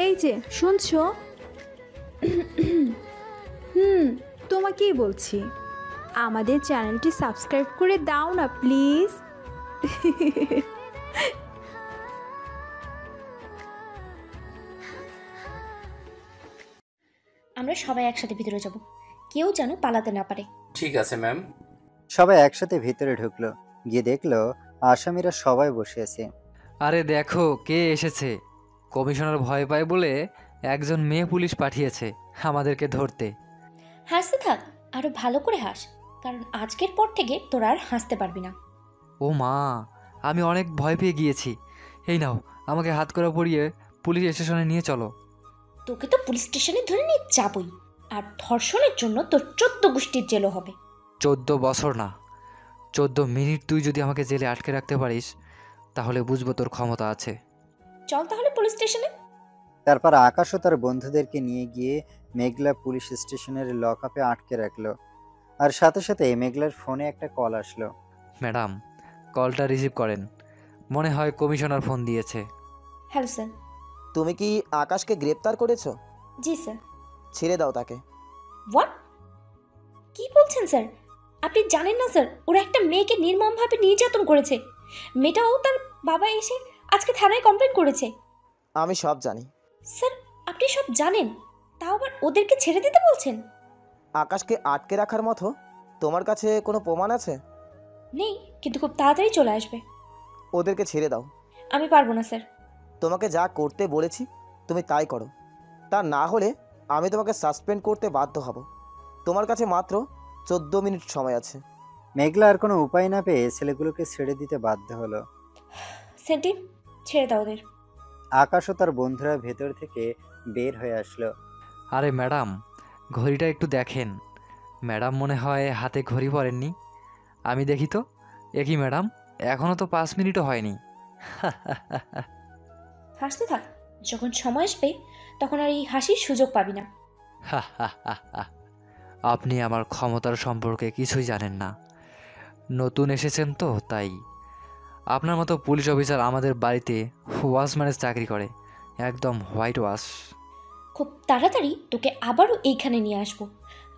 এই যে শুনছো? হুম, তোমাকেই বলছি। আমাদের চ্যানেলটি সাবস্ক্রাইব করে দাও না প্লিজ। আমরা সবাই একসাথে ভিতরে যাব, কেউ যেন পালাতে না পারে। ঠিক আছে ম্যাম। সবাই একসাথে ভিতরে ঢুকলো। গিয়ে দেখলো আসামিরা সবাই বসে আছে। আরে দেখো কে এসেছে। কমিশনার ভয় পায় বলে একজন মেয়ে পুলিশ পাঠিয়েছে আমাদেরকে ধরতে। হাসতে থাক, আরো ভালো করে হাস, কারণ আজকের পর থেকে তোরা আর হাসতে পারবি না। ও মা, আমি অনেক ভয় পেয়ে গিয়েছি। এই নাও, আমাকে হাত করা পরিয়ে পুলিশ স্টেশনে নিয়ে চলো। তোকে তো পুলিশ স্টেশনে ধরে নিয়ে যাবই, আর ধর্ষণের জন্য তোর 14 গোষ্ঠীর জেলও হবে। 14 বছর না, 14 মিনিট তুই যদি আমাকে জেলে আটকে রাখতে পারিস তাহলে বুঝবো তোর ক্ষমতা আছে। চল তাহলে পুলিশ স্টেশনে। তারপর আকাশও তার বন্ধুদেরকে নিয়ে গিয়ে মেঘলা পুলিশ স্টেশনের লকআপে আটকে রাখলো। আর সাথে সাথে মেঘলার ফোনে একটা কল আসলো। ম্যাডাম, কলটা রিসিভ করেন, মনে হয় কমিশনার ফোন দিয়েছে। Hello sir. তুমি কি আকাশকে গ্রেপ্তার করেছো? জি স্যার। ছেড়ে দাও তাকে। হোয়াট? কি বলছেন স্যার? আপনি জানেন না স্যার, ওরা একটা মেয়েকে নির্মমভাবে নির্যাতন করেছে। মেয়েটাও তার বাবা এসে আজকে থানায় কমপ্লেন করেছে। আমি সব জানি। স্যার, আপনি সব জানেন, তাও আবার ওদেরকে ছেড়ে দিতে বলছেন? আকাশকে আটকে রাখার মতো তোমার কাছে কোনো প্রমাণ আছে? নেই, কিন্তু খুব তাড়াতাড়ি চলে আসবে। ওদেরকে ছেড়ে দাও। আমি পারবো না স্যার। তোমাকে যা করতে বলেছি তুমি তাই করো, তা না হলে আমি তোমাকে সাসপেন্ড করতে বাধ্য হব। তোমার কাছে মাত্র 14 মিনিট সময় আছে। মেঘলা আর কোনো উপায় না পেয়ে ছেলেগুলোকে ছেড়ে দিতে বাধ্য হলো। সেন্টি, ছেড়ে দাও ওদের। আকাশও তার বন্ধুরা ভেতর থেকে বের হয়ে আসলো। আরে ম্যাডাম, ঘড়িটা একটু দেখেন। ম্যাডাম মনে হয় হাতে ঘড়ি পরেননি। আমি দেখি তো। একই ম্যাডাম, এখনও তো 5 মিনিটও হয়নি। হাসতে থাক, যখন সময় আসবে তখন আর এই হাসির সুযোগ পাবি না। আপনি আমার ক্ষমতার সম্পর্কে কিছুই জানেন না, নতুন এসেছেন তো তাই। আপনার মতো পুলিশ অফিসার আমাদের বাড়িতে ওয়াচম্যানের চাকরি করে, একদম হোয়াইট ওয়াশ। খুব তাড়াতাড়ি তোকে আবারও এইখানে নিয়ে আসবো,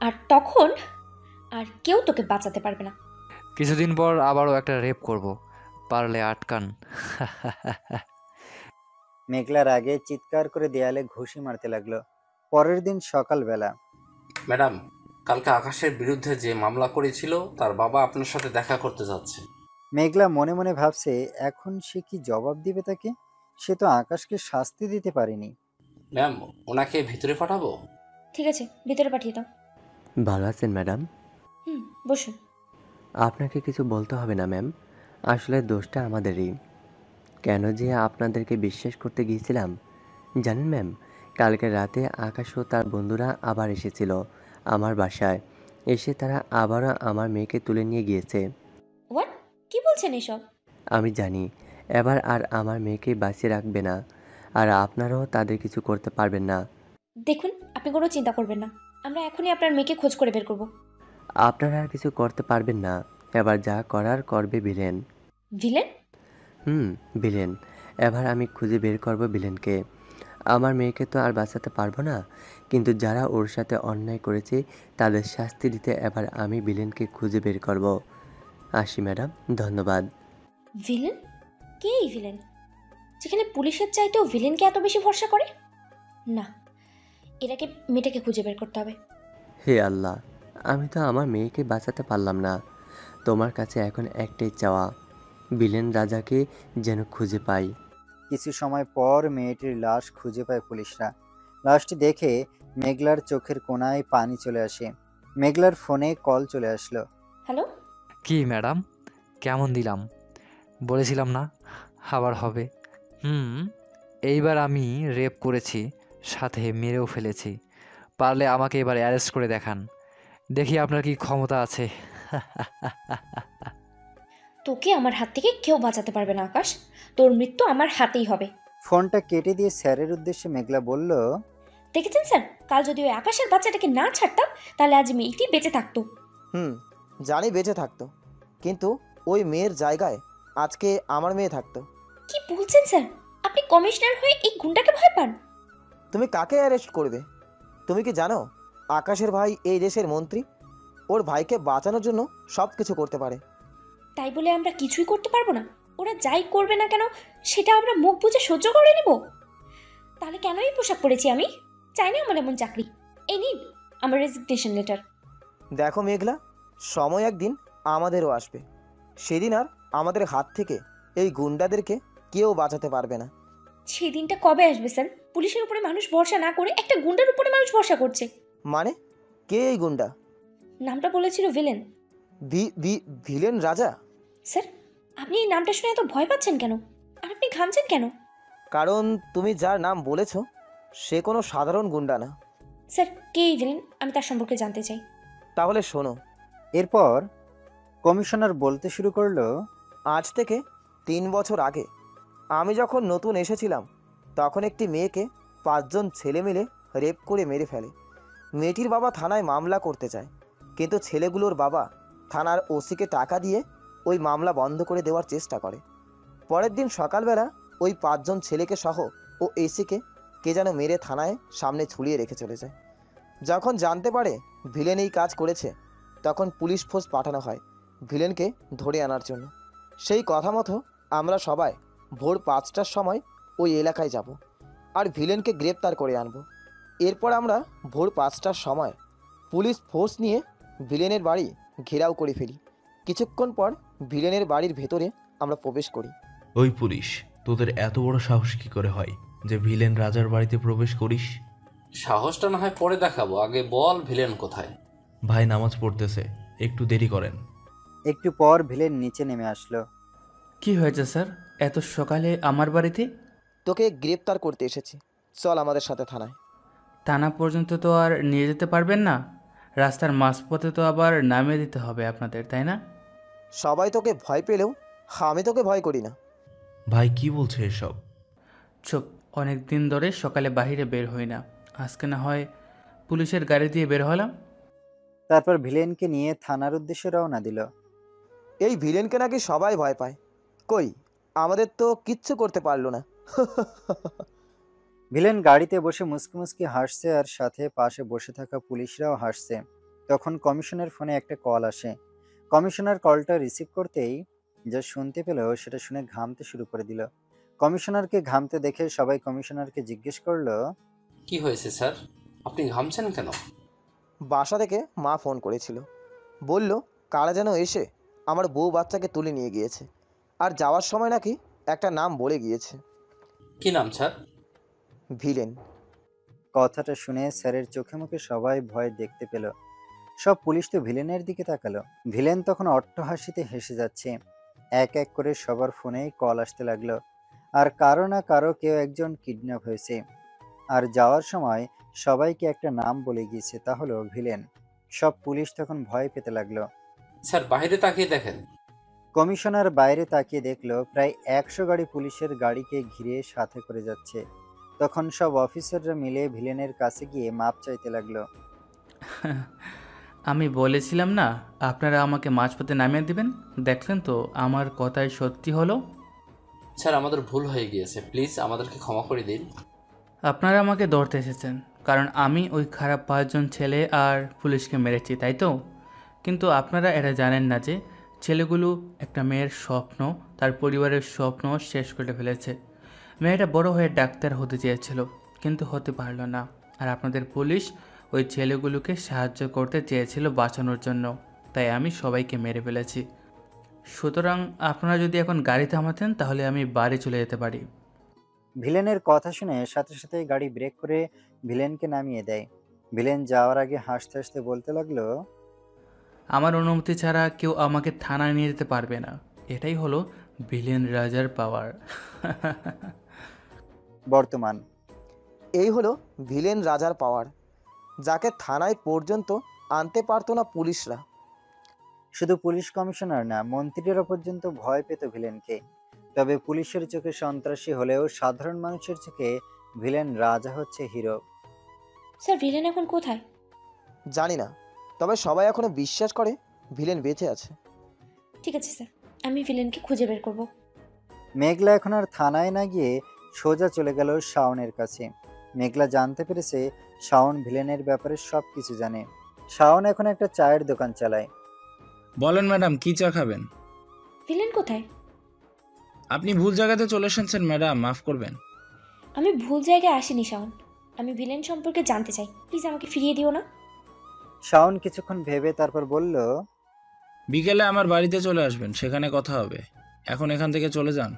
আর তখন আর কেউ তোকে বাঁচাতে পারবে না। কিছুদিন পর আবারও একটা রেপ করব, পারলে আটকান। মেঘলার আগে চিৎকার করে দেয়ালে ঘুষি মারতে লাগলো। পরের দিন সকালবেলা। ম্যাডাম, কালকে আকাশের বিরুদ্ধে যে মামলা করেছিল তার বাবা আপনার সাথে দেখা করতে যাচ্ছে। মেঘলা মনে মনে ভাবছে এখন সে কি জবাব দিবে তাকে। সে তো আকাশকে শাস্তি দিতে পারেনি। ম্যাম, ওনাকে ভিতরে পাঠাবো? ঠিক আছে, ভিতরে পাঠিয়ে দাও। ভালো আছেন ম্যাডাম? বসুন। আপনাকে কিছু বলতে হবে না ম্যাম, আসলে দোষটা আমাদেরই। কেন যে আপনাদেরকে বিশ্বাস করতে গিয়েছিলাম জানেন ম্যাম? কালকে রাতে আকাশ ও তার বন্ধুরা আবার এসেছিল আমার বাসায়। এসে তারা আবারও আমার মেয়েকে তুলে নিয়ে গিয়েছে। হোয়াট? কি বলছেন এসব? আমি জানি এবার আর আমার মেয়েকে বাঁচিয়ে রাখবে না, আর আপনারাও তাদের কিছু করতে পারবেন না। দেখুন, আপনি কোনো চিন্তা করবেন না, আমরা এখনই আপনার মেয়েকে খোঁজ করে বের করব। আপনারা আর কিছু করতে পারবেন না, এবার যা করার করবে ভিলেন। ভিলেন? ভিলেন। এবার আমি খুঁজে বের করব ভিলেনকে। আমার মেয়েকে তো আর বাঁচাতে পারবো না, কিন্তু যারা ওর সাথে অন্যায় করেছে তাদের শাস্তি দিতে এবার আমি ভিলেনকে খুঁজে বের করব। আসি ম্যাডাম, ধন্যবাদ। ভিলেন? কে এই ভিলেন, যেখানে পুলিশের চাইতেও ভিলেনকে এত বেশি ভরসা করে? না, এটাকে মেয়েটাকে খুঁজে বের করতে হবে। হে আল্লাহ, আমি তো আমার মেয়েকে বাঁচাতে পারলাম না। তোমার কাছে এখন একটাই চাওয়া, ভিলেন রাজাকে যেন খুঁজে পাই। কিছু সময় পর মেয়েটির লাশ খুঁজে পায় পুলিশরা। লাশটি দেখে মেঘলার চোখের কোণায় পানি চলে আসে। মেঘলার ফোনে কল চলে আসলো। হ্যালো। কি ম্যাডাম, কেমন দিলাম? বলেছিলাম না আবার হবে। এইবার আমি রেপ করেছি, সাথে মেরেও ফেলেছি। পারলে আমাকে এবার অ্যারেস্ট করে দেখান, দেখি আপনার কি ক্ষমতা আছে। তোকে আমার হাত থেকে কেউ বাঁচাতে পারবে না আকাশ, তোর মৃত্যু আমার হাতেই হবে। ফোনটা কেটে দিয়ে স্যারের উদ্দেশ্যে মেঘলা বলল, দেখেছেন স্যার, কাল যদি ওই আকাশের বাচ্চাটাকে না ছাড়তাম তাহলে আজ মেয়েটি বেঁচে থাকতো। জানি বেঁচে থাকতো, কিন্তু ওই মেয়ের জায়গায় আজকে আমার মেয়ে থাকতো। কি বলছেন স্যার? আপনি কমিশনার হয়ে এই গুন্ডাকে ভয় পান? তুমি কাকে অ্যারেস্ট করবে? তুমি কি জানো আকাশের ভাই এই দেশের মন্ত্রী? ওর ভাইকে বাঁচানোর জন্য সব কিছু করতে পারে। তাই বলে আমরা কিছুই করতে পারবো না? ওরা যাই করবে না কেন সেটা আমরা মুখ বুজে সহ্য করে নেব? তাহলে কেন এই পোশাক পরেছি আমি? চাই না আমার এমন চাকরি। এই নিন আমার রেজিগনেশন লেটার। দেখো মেঘলা, সময় একদিন আমাদেরও আসবে। সেদিন আর আমাদের হাত থেকে এই গুন্ডাদেরকে কেউ বাঁচাতে পারবে না। সেদিনটা কবে আসবে স্যার? পুলিশের উপরে মানুষ ভরসা না করে একটা গুন্ডার উপরে মানুষ ভরসা করছে। মানে কে এই গুন্ডা? নামটা বলেছিল ভিলেন। ভিলেন রাজা? স্যার আপনি এই নামটা শুনে এত ভয় পাচ্ছেন কেন? আর আপনি ঘামছেন কেন? কারণ তুমি যার নাম বলেছ সে কোনো সাধারণ গুন্ডা না। স্যার কে এই ভিলেন? আমি তার সম্পর্কে জানতে চাই। তাহলে শোনো। এরপর কমিশনার বলতে শুরু করলো, আজ থেকে 3 বছর আগে আমি যখন নতুন এসেছিলাম তখন একটি মেয়েকে 5 জন ছেলে মিলে রেপ করে মেরে ফেলে। মেয়েটির বাবা থানায় মামলা করতে চায়, কিন্তু ছেলেগুলোর বাবা থানার ওসিকে টাকা দিয়ে ওই মামলা বন্ধ করে দেওয়ার চেষ্টা করে। পরের দিন সকালবেলা ওই 5 জন ছেলেকে সহ ও এসিকে কে যেন মেরে থানায় সামনে ঝুলিয়ে রেখে চলে যায়। যখন জানতে পারে ভিলেন এই কাজ করেছে তখন পুলিশ ফোর্স পাঠানো হয় ভিলেনকে ধরে আনার জন্য। সেই কথা মতো আমরা সবাই ভোর 5টার সময় ওই এলাকায় যাব আর ভিলেনকে গ্রেপ্তার করে আনব। এরপর আমরা ভোর 5টার সময় পুলিশ ফোর্স নিয়ে ভিলেনের বাড়ি ঘেরাও করে ফেলি। কিছুক্ষণ পর ভিলেনের বাড়ির ভেতরে আমরা প্রবেশ করি। ওই পুলিশ, তোদের এত বড় সাহস কি করে হয় যে ভিলেন রাজার বাড়িতে প্রবেশ করিস? সাহসটা না হয় পরে দেখাবো, আগে বল ভিলেন কোথায়? ভাই নামাজ পড়তেছে, একটু দেরি করেন। একটু পর ভিলেন নিচে নেমে আসলো। কি হয়েছে স্যার এত সকালে আমার বাড়িতে? তোকে গ্রেপ্তার করতে এসেছি, চল আমাদের সাথে থানায়। থানা পর্যন্ত তো আর নিয়ে যেতে পারবেন না, রাস্তার মাঝপথে তো আবার নামিয়ে দিতে হবে আপনাদের, তাই না? সবাই তোকে ভয় পেলেও আমি তোকে ভয় করি না। ভাই কি বলছে এসব? চুপ, অনেক দিন ধরে সকালে বাইরে বের হই না, আজকে না হয় পুলিশের গাড়ি দিয়ে বের হলাম। তারপর ভিলেনকে নিয়ে থানার উদ্দেশ্যে রওনা দিল। এই ভিলেনকে নাকি সবাই ভয় পায়, কই আমাদের তো কিচ্ছু করতে পারলো না। ভিলেন গাড়িতে বসে মুসকি মুসকি হাসছে আর সাথে পাশে বসে থাকা পুলিশরাও হাসছে। তখন কমিশনের ফোনে একটা কল আসে। কমিশনার কলটা রিসিভ করতেই যা শুনতে পেল সেটা শুনে ঘামতে শুরু করে দিল। কমিশনারকে ঘামতে দেখে সবাই কমিশনারকে জিজ্ঞেস করলো, কি হয়েছে স্যার, আপনি ঘামছেন কেন? বাসা থেকে মা ফোন করেছিল, বলল কারা যেন এসে আমার বউ বাচ্চাকে তুলে নিয়ে গিয়েছে, আর যাওয়ার সময় নাকি একটা নাম বলে গিয়েছে। কি নাম স্যার? ভিলেন। কথাটা শুনে স্যারের চোখে মুখে সবাই ভয় দেখতে পেল। সব পুলিশ তো ভিলেনের দিকে তাকালো। ভিলেন তখন অট্টহাসিতে হেসে যাচ্ছে। এক এক করে সবার ফোনেই কল আসতে লাগলো, আর কারো না কারো কেউ একজন কিডন্যাপ হয়েছে। আর যাওয়ার সময় সবাইকে একটা নাম বলে গিয়েছে, তা হলো ভিলেন। সব পুলিশ তখন ভয় পেতে লাগলো। স্যার বাইরে তাকিয়ে দেখেন। কমিশনার বাইরে তাকিয়ে দেখলো প্রায় 100 গাড়ি পুলিশের গাড়িকে ঘিরে সাথে করে যাচ্ছে। তখন সব অফিসাররা মিলে ভিলেনের কাছে গিয়ে মাপ চাইতে লাগলো। আমি বলেছিলাম না আপনারা আমাকে মাঝপথে নামিয়ে দিবেন, দেখলেন তো আমার কথাই সত্যি হলো। স্যার আমাদের ভুল হয়ে গিয়েছে, প্লিজ আমাদেরকে ক্ষমা করে দিন। আপনারা আমাকে ধরতে এসেছেন কারণ আমি ওই খারাপ 5 জন ছেলে আর পুলিশকে মেরেছি, তাই তো? কিন্তু আপনারা এটা জানেন না যে ছেলেগুলো একটা মেয়ের স্বপ্ন, তার পরিবারের স্বপ্ন শেষ করে ফেলেছে। মেয়েটা বড় হয়ে ডাক্তার হতে চেয়েছিল কিন্তু হতে পারল না, আর আপনাদের পুলিশ ওই ছেলেগুলোকে সাহায্য করতে চেয়েছিল বাঁচানোর জন্য, তাই আমি সবাইকে মেরে ফেলেছি। সুতরাং আপনারা যদি এখন গাড়ি থামাতেন তাহলে আমি বাড়ি চলে যেতে পারি। ভিলেনের কথা শুনে সাথে সাথে গাড়ি ব্রেক করে ভিলেনকে নামিয়ে দেয়। ভিলেন যাওয়ার আগে হাসতে হাসতে বলতে লাগলো, আমার অনুমতি ছাড়া কেউ আমাকে থানায় নিয়ে যেতে পারবে না, এটাই হলো ভিলেন রাজার পাওয়ার। বর্তমান এই হলো ভিলেন রাজার পাওয়ার, যাকে থানায় পর্যন্ত আনতে পারতো না পুলিশরা। শুধু পুলিশ কমিশনার না, মন্ত্রীরা পর্যন্ত ভয় পেত ভিলেনকে। তবে পুলিশের চোখে সন্ত্রাসী হলেও সাধারণ মানুষের চোখে ভিলেন রাজা হচ্ছে হিরো। স্যার ভিলেন এখন কোথায়? জানি না, তবে সবাই এখনো বিশ্বাস করে ভিলেন বেঁচে আছে। ঠিক আছে স্যার, আমি ভিলেনকে খুঁজে বের করব। মেঘলা এখন আর থানায় না গিয়ে সোজা চলে গেল শাওনের কাছে। মেঘলা জানতে পেরেছে শাওন ভিলেনের ব্যাপারে সব কিছু জানে। শাওন এখন একটা চায়ের দোকান চালায়। বলেন ম্যাডাম, কি চা খাবেন? ভিলেন কোথায়? আপনি ভুল জায়গাতে চলে এসেছেন ম্যাডাম, মাফ করবেন। আমি ভুল জায়গায় আসিনি শাওন। আমি ভিলেন সম্পর্কে জানতে চাই, প্লিজ আমাকে ফিরিয়ে দিও না। শাওন কিছুক্ষণ ভেবে তারপর বলল, বিকেলে আমার বাড়িতে চলে আসবেন, সেখানে কথা হবে। এখন এখান থেকে চলে যান।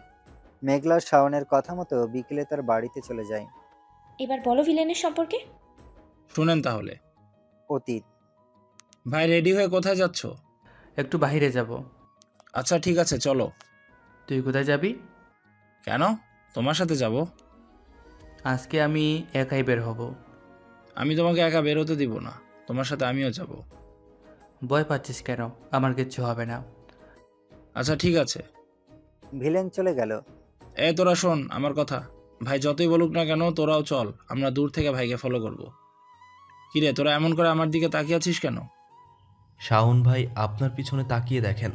মেঘলা শাওনের কথা মতো বিকেলে তার বাড়িতে চলে যায়। এবার বলো ভিলেনের সম্পর্কে। শুনেন তাহলে। অতীত। ভাই রেডি হয়ে কোথায় যাচ্ছ? একটু বাইরে যাব। আচ্ছা ঠিক আছে, চলো। তুই কোথায় যাবি? কেন? তোমার সাথে যাব। আজকে আমি একাই বের হব। আমি তোমাকে একা বেরোতে দিব না, তোমার সাথে আমিও যাব। ভয় পাচ্ছিস কেন? আমার কিচ্ছু হবে না। আচ্ছা ঠিক আছে। ভিলেন চলে গেল। তোরা শোন আমার কথা। ভাই যতই বলুক না কেন, তোরাও চল, আমরা দূর থেকে ভাইকে ফলো করব। কিরে, তোরা এমন করে আমার দিকে তাকিয়ে আছিস কেন? শাওন ভাই আপনার পিছনে তাকিয়ে দেখেন।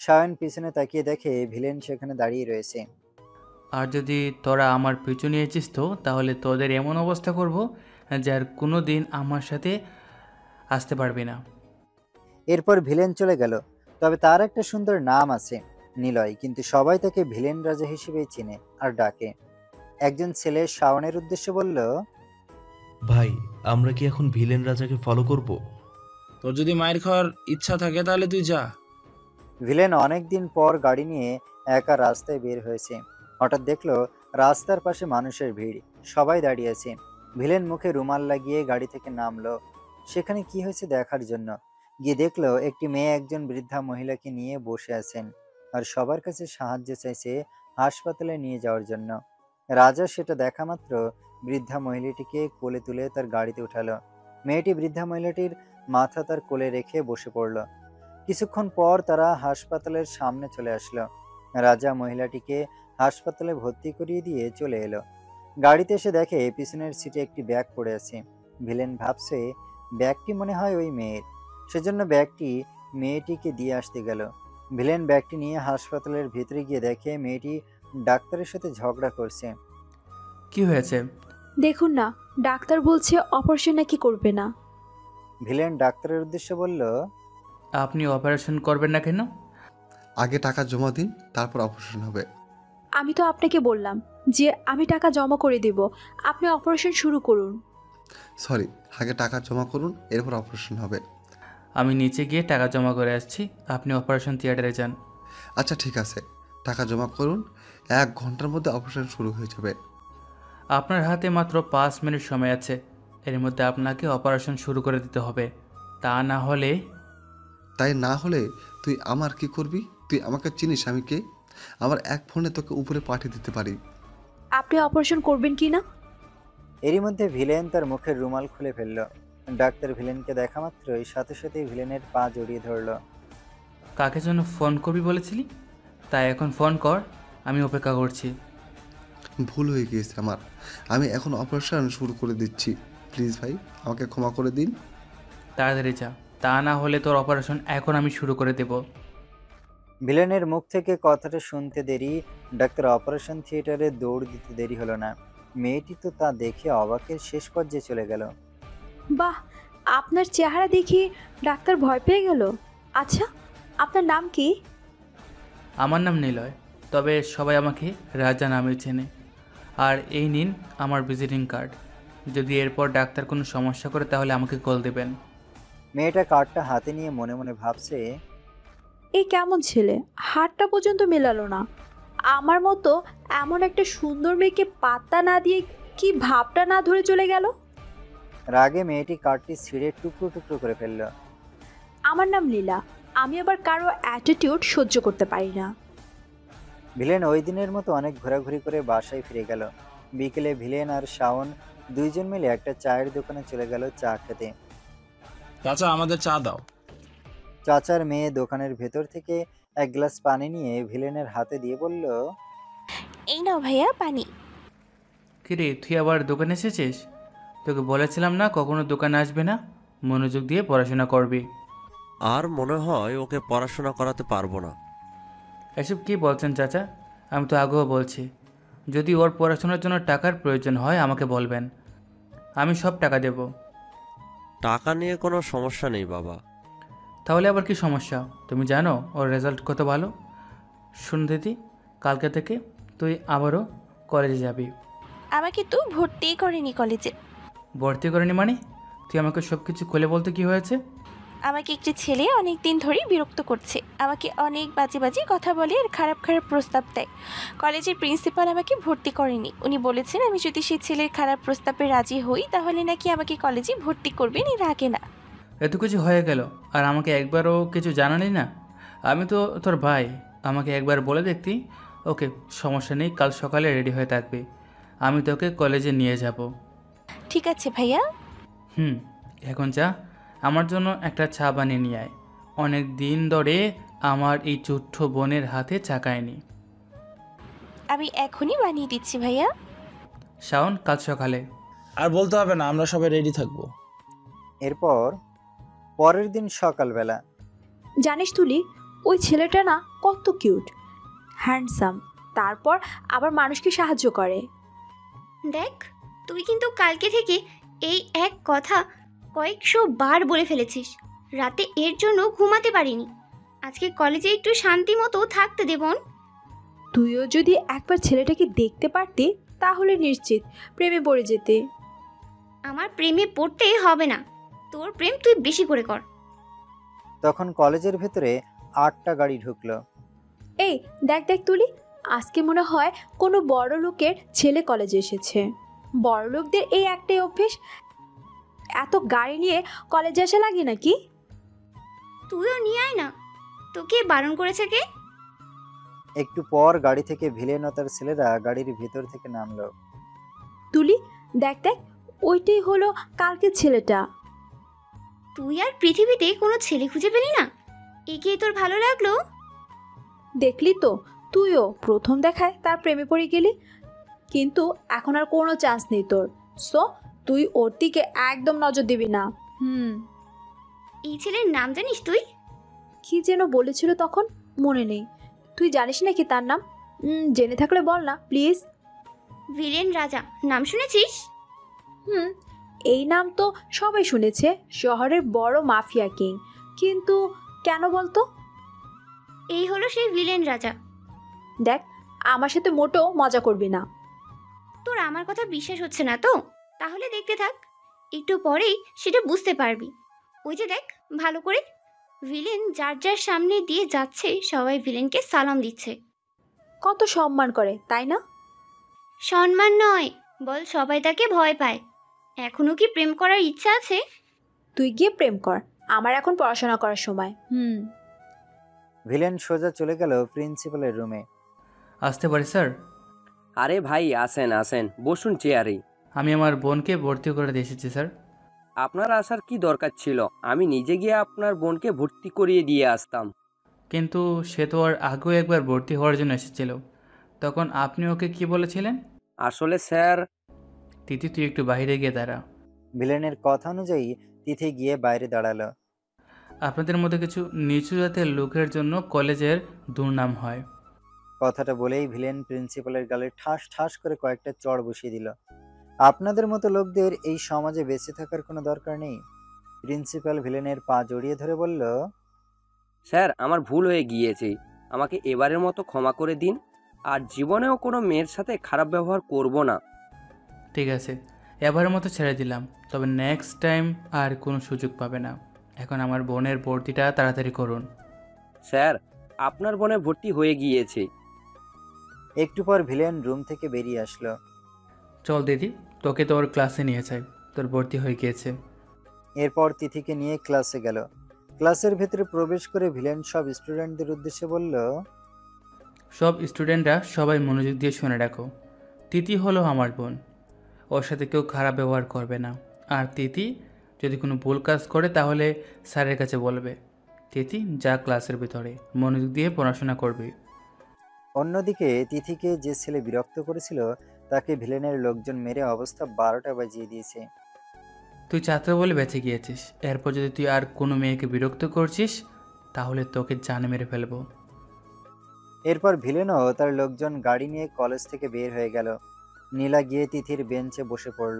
শাওন পিছনে তাকিয়ে দেখে ভিলেন সেখানে দাঁড়িয়ে রয়েছে। আর যদি তোরা আমার পিছু নিয়েছিস তো তাহলে তোদের এমন অবস্থা করব যার কোনো দিন আমার সাথে আসতে পারবি না। এরপর ভিলেন চলে গেল। তবে তার একটা সুন্দর নাম আছে, নিলয়, কিন্তু সবাই তাকে ভিলেন রাজা হিসেবেই চিনে আর ডাকে। একজন ছেলে শাওনের উদ্দেশ্যে বলল, ভাই আমরা কি এখন ভিলেন রাজাকে ফলো করব? তোর যদি মায়ের খাওয়ার ইচ্ছা থাকে তাহলে তুই যা। ভিলেন অনেকদিন পর গাড়ি নিয়ে একা রাস্তায় বের হয়েছে। হঠাৎ দেখলো রাস্তার পাশে মানুষের ভিড়, সবাই দাঁড়িয়ে আছে। ভিলেন মুখে রুমাল লাগিয়ে গাড়ি থেকে নামলো সেখানে কি হয়েছে দেখার জন্য। গিয়ে দেখলো একটি মেয়ে একজন বৃদ্ধা মহিলাকে নিয়ে বসে আছেন আর সবার কাছে সাহায্য চাইছে হাসপাতালে নিয়ে যাওয়ার জন্য। রাজা সেটা দেখা মাত্র বৃদ্ধা মহিলাটিকে কোলে তুলে তার গাড়িতে উঠালো। মেয়েটি বৃদ্ধা মহিলাটির মাথা তার কোলে রেখে বসে পড়লো। কিছুক্ষণ পর তারা হাসপাতালের সামনে চলে আসলো। রাজা মহিলাটিকে হাসপাতালে ভর্তি করিয়ে দিয়ে চলে এলো। গাড়িতে এসে দেখে পিছনের সিটে একটি ব্যাগ পড়ে আছে। ভিলেন ভাবছে ব্যাগটি মনে হয় ওই মেয়ের, সেজন্য ব্যাগটি মেয়েটিকে দিয়ে আসতে গেল। ভিলেন ব্যাগটি নিয়ে হাসপাতালের ভিতরে গিয়ে দেখে মেয়েটি ডাক্তারের সাথে ঝগড়া করছে। কি হয়েছে? দেখুন না, ডাক্তার বলছে অপারেশন নাকি করবে না। ভিলেন ডাক্তারের উদ্দেশ্যে বলল, আপনি অপারেশন করবেন না কেন? আগে টাকা জমা দিন, তারপর অপারেশন হবে। আমি তো আপনাকে বললাম যে আমি টাকা জমা করে দেব, আপনি অপারেশন শুরু করুন। সরি, আগে টাকা জমা করুন, এরপর অপারেশন হবে। আমি নিচে গিয়ে টাকা জমা করে আসছি, আপনি অপারেশন থিয়েটারে যান। আচ্ছা ঠিক আছে, টাকা জমা করুন, 1 ঘন্টার মধ্যে অপারেশন শুরু হয়ে যাবে। আপনার হাতে মাত্র 5 মিনিট সময় আছে, এর মধ্যে আপনাকে অপারেশন শুরু করে দিতে হবে। তা না হলে? তাই না হলে তুই আমার কি করবি? তুই আমাকে চিনিস আমি কে? আমার এক ফোনে তোকে উপরে পাঠিয়ে দিতে পারি। আপনি অপারেশন করবেন কি না? এরই মধ্যে ভিলেন তার মুখের রুমাল খুলে ফেললো। ডাক্তার ভিলেনকে দেখা মাত্রই সাথে সাথে ভিলেনের পা জড়িয়ে ধরলো। কাকে যেন ফোন করবি বলেছিলি? তাই এখন ফোন কর, আমি অপেক্ষা করছি। ভুল হয়ে গিয়েছে আমার, আমি এখন অপারেশন শুরু করে দিচ্ছি। প্লিজ ভাই, আমাকে ক্ষমা করে দিন। তাড়াতাড়ি যা, তা না হলে তোর অপারেশন এখন আমি শুরু করে দেব। ভিলেনের মুখ থেকে কথাটা শুনতে দেরি, ডাক্তার অপারেশন থিয়েটারে দৌড় দিতে দেরি হলো না। মেয়েটি তো তা দেখে অবাকের শেষ পর্যায়ে চলে গেল। বাহ, আপনার চেহারা দেখে ডাক্তার ভয় পেয়ে গেল। আচ্ছা, আপনার নাম কি? আমার নাম নিলয়, তবে সবাই আমাকে রাজা নামে চেনে। আর এই নিন আমার ভিজিটিং কার্ড, যদি এরপর ডাক্তার কোনো সমস্যা করে তাহলে আমাকে কল দেবেন। মেয়েটা কার্ডটা হাতে নিয়ে মনে মনে ভাবছে, এই কেমন ছেলে, হাতটা পর্যন্ত মেলালো না। আমার মতো এমন একটা সুন্দর মেয়েকে পাত্তা না দিয়ে কি ভাবটা না ধরে চলে গেল। রাগে মেয়েটি কার্ডটি ছিঁড়ে টুকরো টুকরো করে ফেলল। আমার নাম লীলা, আমি আবার কারো অ্যাটিটিউড সহ্য করতে পারি না। ভিলেন ওই দিনের মতো অনেক ঘোরাঘুরি করে বাসায় ফিরে গেল। বিকেলে ভিলেন আর শাওন দুইজন মিলে একটা চায়ের দোকানে চলে গেল চা খেতে। চাচা আমাদের চা দাও। চাচার মেয়ে দোকানের ভেতর থেকে এক গ্লাস পানি নিয়ে ভিলেনের হাতে দিয়ে বলল, এই নাও ভাইয়া পানি। কিরে, তুই আবার দোকানে এসেছিস? তোকে বলেছিলাম না কখনো দোকানে আসবে না, মনোযোগ দিয়ে পড়াশোনা করবি। আর মনে হয় ওকে পড়াশোনা করাতে পারবো না। এসব কি বলছেন চাচা? আমি তো আগেও বলছি যদি ওর পড়াশোনার জন্য টাকার প্রয়োজন হয় আমাকে বলবেন, আমি সব টাকা দেব। টাকা নিয়ে কোনো সমস্যা নেই বাবা। তাহলে আবার কি সমস্যা? তুমি জানো ওর রেজাল্ট কত ভালো। শুন দিদি, কালকে থেকে তুই আবারও কলেজে যাবি। আমাকে তো ভর্তিই করেনি কলেজে। ভর্তি করেনি মানে? তুই আমাকে সব কিছু খুলে বলতে কি হয়েছে? আমাকে একটি ছেলে অনেক দিন ধরেই বিরক্ত করছে। আমাকে অনেক বাজে বাজে কথা বলে আর খারাপ খারাপ প্রস্তাব দেয়। কলেজের প্রিন্সিপাল আমাকে ভর্তি করেনি। উনি বলেছেন আমি যদি সেই ছেলের খারাপ প্রস্তাবে রাজি হই তাহলে নাকি আমাকে কলেজে ভর্তি করবেন, এর আগে না। এত কিছু হয়ে গেল আর আমাকে একবারও কিছু জানালি না? আমি তো তোর ভাই, আমাকে একবার বলে দেখতি। ওকে, সমস্যা নেই, কাল সকালে রেডি হয়ে থাকবি, আমি তোকে কলেজে নিয়ে যাব। ঠিক আছে ভাইয়া। এখন যা, আমার জন্য একটা চা বানিয়ে নিয়ে আয়। অনেক দিন ধরে আমার এই ছোট্ট বোনের হাতে চা খায়নি। আমি এখনই বানিয়ে দিচ্ছি ভাইয়া। শাওন, কাল সকালে। আর বলতে হবে না, আমরা সবাই রেডি থাকবো। এরপর পরের দিন সকালবেলা। জানিস তুলি, ওই ছেলেটা না কত কিউট, হ্যান্ডসাম, তারপর আবার মানুষকে সাহায্য করে। দেখ, তুই কিন্তু কালকে থেকে এই এক কথা কয়েকশো বার বলে ফেলেছিস। রাতে এর জন্য ঘুমাতে পারিনি। আজকে কলেজে একটু শান্তি মতো থাকতে দে বোন। তুইও যদি একবার ছেলেটাকে দেখতে পারতি তাহলে নিশ্চিত প্রেমে পড়ে যেতে। আমার প্রেমে পড়তে হবে না, তোর প্রেম তুই বেশি করে কর। তখন কলেজের ভেতরে 8টা গাড়ি ঢুকলো। এই দেখ দেখ তুলি, আজকে মনে হয় কোনো বড় লোকের ছেলে কলেজে এসেছে। বড় লোকদের এই একটাই অভ্যেস, এত গাড়ি নিয়ে কলেজে আসা লাগে নাকি? তুইও নিয়ে আয় না, তোকে বারণ করেছে কে? একটু পর গাড়ি থেকে ভিলেন ও তার ছেলেরা গাড়ির ভিতর থেকে নামলো। তুলি দেখ দেখ, ওইটাই হলো কালকের ছেলেটা। তুই আর পৃথিবীতে কোনো ছেলে খুঁজে পেলি না? একেই তোর ভালো লাগলো? দেখলি তো, তুইও প্রথম দেখায় তার প্রেমে পড়ে গেলি, কিন্তু এখন আর কোনো চান্স নেই তোর। সো তুই ওর দিকে একদম নজর দিবি না। এই ছেলের নাম জানিস তুই? কি যেন বলেছিল তখন, মনে নেই। তুই জানিস নাকি তার নাম? জেনে থাকলে বল না প্লিজ। ভিলেন রাজা, নাম শুনেছিস? এই নাম তো সবাই শুনেছে, শহরের বড় মাফিয়া কিং, কিন্তু কেন বলতো? এই হলো সেই ভিলেন রাজা। দেখ, আমার সাথে মোটেও মজা করবি না। তোর আমার কথা বিশ্বাস হচ্ছে না তো? তাহলে দেখতে থাক, একটু পরেই সেটা বুঝতে পারবি। ওই যে দেখ ভালো করে, ভিলেন যার যার সামনে দিয়ে যাচ্ছে সবাই ভিলেনকে সালাম দিচ্ছে। কত সম্মান করে, তাই না? সম্মান নয়, বল সবাই তাকে ভয় পায়। এখনো কি প্রেম করার ইচ্ছা আছে? তুই গিয়ে প্রেম কর, আমার এখন পড়াশোনা করার সময়। ভিলেন সোজা চলে গেল প্রিন্সিপালের রুমে। আসতে পারি স্যার? আরে ভাই আসেন আসেন, বসুন চেয়ারে। আমি আমার বোনকে ভর্তি করে দিয়ে এসেছি স্যার। আপনার আসার কি দরকার ছিল? আমি নিজে গিয়ে আপনার বোনকে ভর্তি করিয়ে দিয়ে আসতাম। কিন্তু সে তো আর আগেও একবার ভর্তি হওয়ার জন্য এসেছিল, তখন আপনি ওকে কি বলেছিলেন? আসলে স্যার। তিথি, তুই একটু বাইরে গিয়ে দাঁড়া। ভিলেনের কথা অনুযায়ী তিথি গিয়ে বাইরে দাঁড়ালো। আপনাদের মধ্যে কিছু নিচু জাতের লোকের জন্য কলেজের দুর্নাম হয়। কথাটা বলেই ভিলেন প্রিন্সিপালের গালে ঠাস ঠাস করে কয়েকটা চড় বসিয়ে দিল। আপনাদের মতো লোকদের এই সমাজে বেঁচে থাকার কোনো দরকার নেই। প্রিন্সিপাল ভিলেনের পা জড়িয়ে ধরে বলল, স্যার আমার ভুল হয়ে গিয়েছে, আমাকে এবারের মতো ক্ষমা করে দিন, আর জীবনেও কোনো মেয়ের সাথে খারাপ ব্যবহার করব না। ঠিক আছে, এবারের মতো ছেড়ে দিলাম, তবে নেক্সট টাইম আর কোনো সুযোগ পাবে না। এখন আমার বোনের ভর্তিটা তাড়াতাড়ি করুন। স্যার আপনার বোনের ভর্তি হয়ে গিয়েছে। একটু পর ভিলেন রুম থেকে বেরিয়ে আসলো। চল দিদি, তোকে তোর ক্লাসে নিয়ে যাই, তোর ভর্তি হয়ে গিয়েছে। এরপর তিথিকে নিয়ে ক্লাসে গেল। ক্লাসের ভেতরে প্রবেশ করে ভিলেন সব স্টুডেন্টদের উদ্দেশ্যে বলল, সব স্টুডেন্টরা সবাই মনোযোগ দিয়ে শুনে রাখো। তিথি হলো আমার বোন, ওর সাথে কেউ খারাপ ব্যবহার করবে না। আর তিথি যদি কোনো ভুল কাজ করে তাহলে স্যারের কাছে বলবে। তিথি যা ক্লাসের ভিতরে মনোযোগ দিয়ে পড়াশোনা করবে। অন্যদিকে তিথিকে যে ছেলে বিরক্ত করেছিল তাকে ভিলেনের লোকজন মেরে অবস্থা 12টা বাজিয়ে দিয়েছে। তুই ছাত্র বলে বেঁচে গিয়েছিস, এরপর যদি তুই আর কোনো মেয়েকে বিরক্ত করছিস তাহলে তোকে জানে মেরে ফেলবো। এরপর ভিলেনও তার লোকজন গাড়ি নিয়ে কলেজ থেকে বের হয়ে গেল। নীলা গিয়ে তিথির বেঞ্চে বসে পড়ল।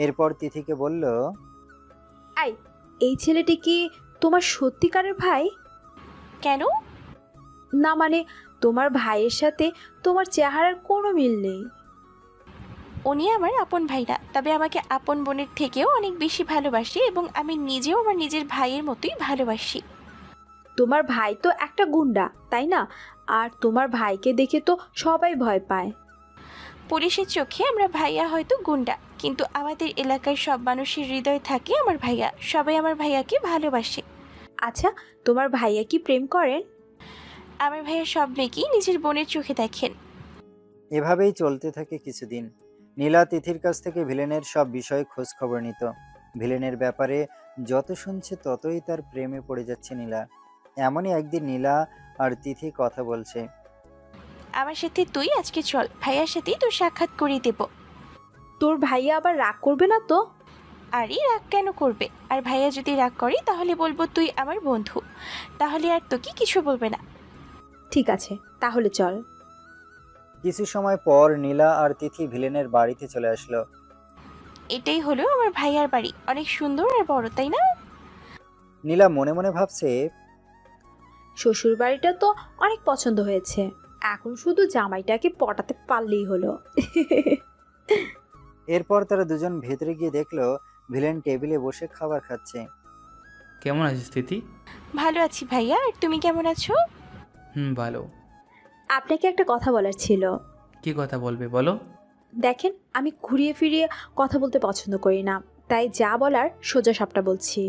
এরপর তিথিকে বলল, আই, এই ছেলেটি কি তোমার সত্যিকারের ভাই? কেন? না মানে তোমার ভাইয়ের সাথে তোমার চেহারার কোনো মিল নেই। উনি আমার আপন ভাইরা, তবে আমাকে আপন বোনের থেকেও অনেক বেশি ভালোবাসে এবং আমি নিজেও আমার নিজের ভাইয়ের মতোই ভালোবাসি। তোমার ভাই তো একটা গুন্ডা, তাই না? আর তোমার ভাইকে দেখে তো সবাই ভয় পায়। পুলিশের চোখে আমরা ভাইয়া হয়তো গুন্ডা, কিন্তু আমাদের এলাকার সব মানুষের হৃদয় থাকে আমার ভাইয়া। সবাই আমার ভাইয়াকে ভালোবাসে। আচ্ছা, তোমার ভাইয়া কি প্রেম করেন? আমার ভাইয়া সব মেয়েকেই নিজের বোনের চোখে দেখেন। এভাবেই চলতে থাকে কিছুদিন। নীলা তিথির কাছ থেকে ভিলেনের সব বিষয়ে খোঁজ খবর নিত। ভিলেনের ব্যাপারে যত শুনছে ততই তার প্রেমে পড়ে যাচ্ছে নীলা। এমনই একদিন নীলা আর তিথি কথা বলছে। আমার সাথে তুই আজকে চল, ভাইয়ার সাথে তোর সাক্ষাৎ করিয়ে দেব। তোর ভাইয়া আবার রাগ করবে না তো? আরে রাগ কেন করবে? আর ভাইয়া যদি রাগ করে তাহলে বলবো তুই আমার বন্ধু, তাহলে আর তোকে কিছু বলবে না। ঠিক আছে, তাহলে চল। কিছু সময় পর নীলা আর তিথি ভিলেনের বাড়িতে চলে আসলো। এটাই হলো আমার ভাইয়ার বাড়ি, অনেক সুন্দর আর বড়, তাই না? নীলা মনে মনে ভাবছে, শ্বশুর বাড়িটা তো অনেক পছন্দ হয়েছে, এখন শুধু জামাইটাকে পটাতে পারলেই হলো। এরপর তারা দুজন ভেতরে গিয়ে দেখলো ভিলেন টেবিলে বসে খাবার খাচ্ছে। কেমন আছিস তিথি? ভালো আছি ভাইয়া, আর তুমি কেমন আছো? ভালো। আপনাকে একটা কথা বলার ছিল। কি কথা বলবে বলো? দেখেন, আমি ঘুরিয়ে ফিরিয়ে কথা বলতে পছন্দ করি না, তাই যা বলার সোজা সাপটা বলছি।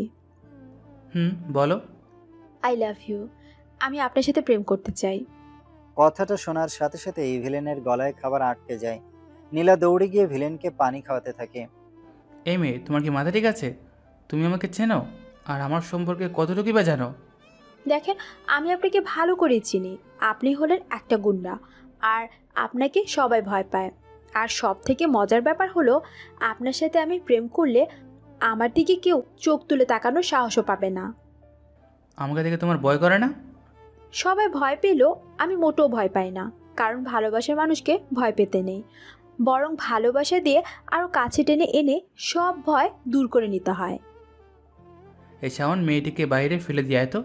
বলো। I love you. আমি আপনার সাথে প্রেম করতে চাই। কথাটা শোনার সাথে সাথে ভিলেনের গলায় খাবার আটকে যায়। নীলা দৌড়ে গিয়ে ভিলেনকে পানি খাওয়াতে থাকে। এই মেয়ে, তোমার কি মাথা ঠিক আছে? তুমি আমাকে চেনো আর আমার সম্পর্কে কতটুকুই বা জানো? দেখেন, আমি আপনাকে ভালো করে চিনি। আপনি হলেন একটা গুন্ডা, আর আপনাকে সবাই ভয় পায়। আর সব থেকে মজার ব্যাপার হলো, আপনার সাথে আমি প্রেম করলে আমার দিকে কেউ চোখ তুলে তাকানোর সাহসও পাবে না। আমাকে দেখে তোমার ভয় করে না? সবাই ভয় পেলেও আমি মোটেও ভয় পাই না, কারণ ভালোবাসার মানুষকে ভয় পেতে নেই, বরং ভালোবাসা দিয়ে আরও কাছে টেনে এনে সব ভয় দূর করে নিতে হয়। এই শাওন মেয়েটিকে বাইরে ফেলে দিয়ে তো।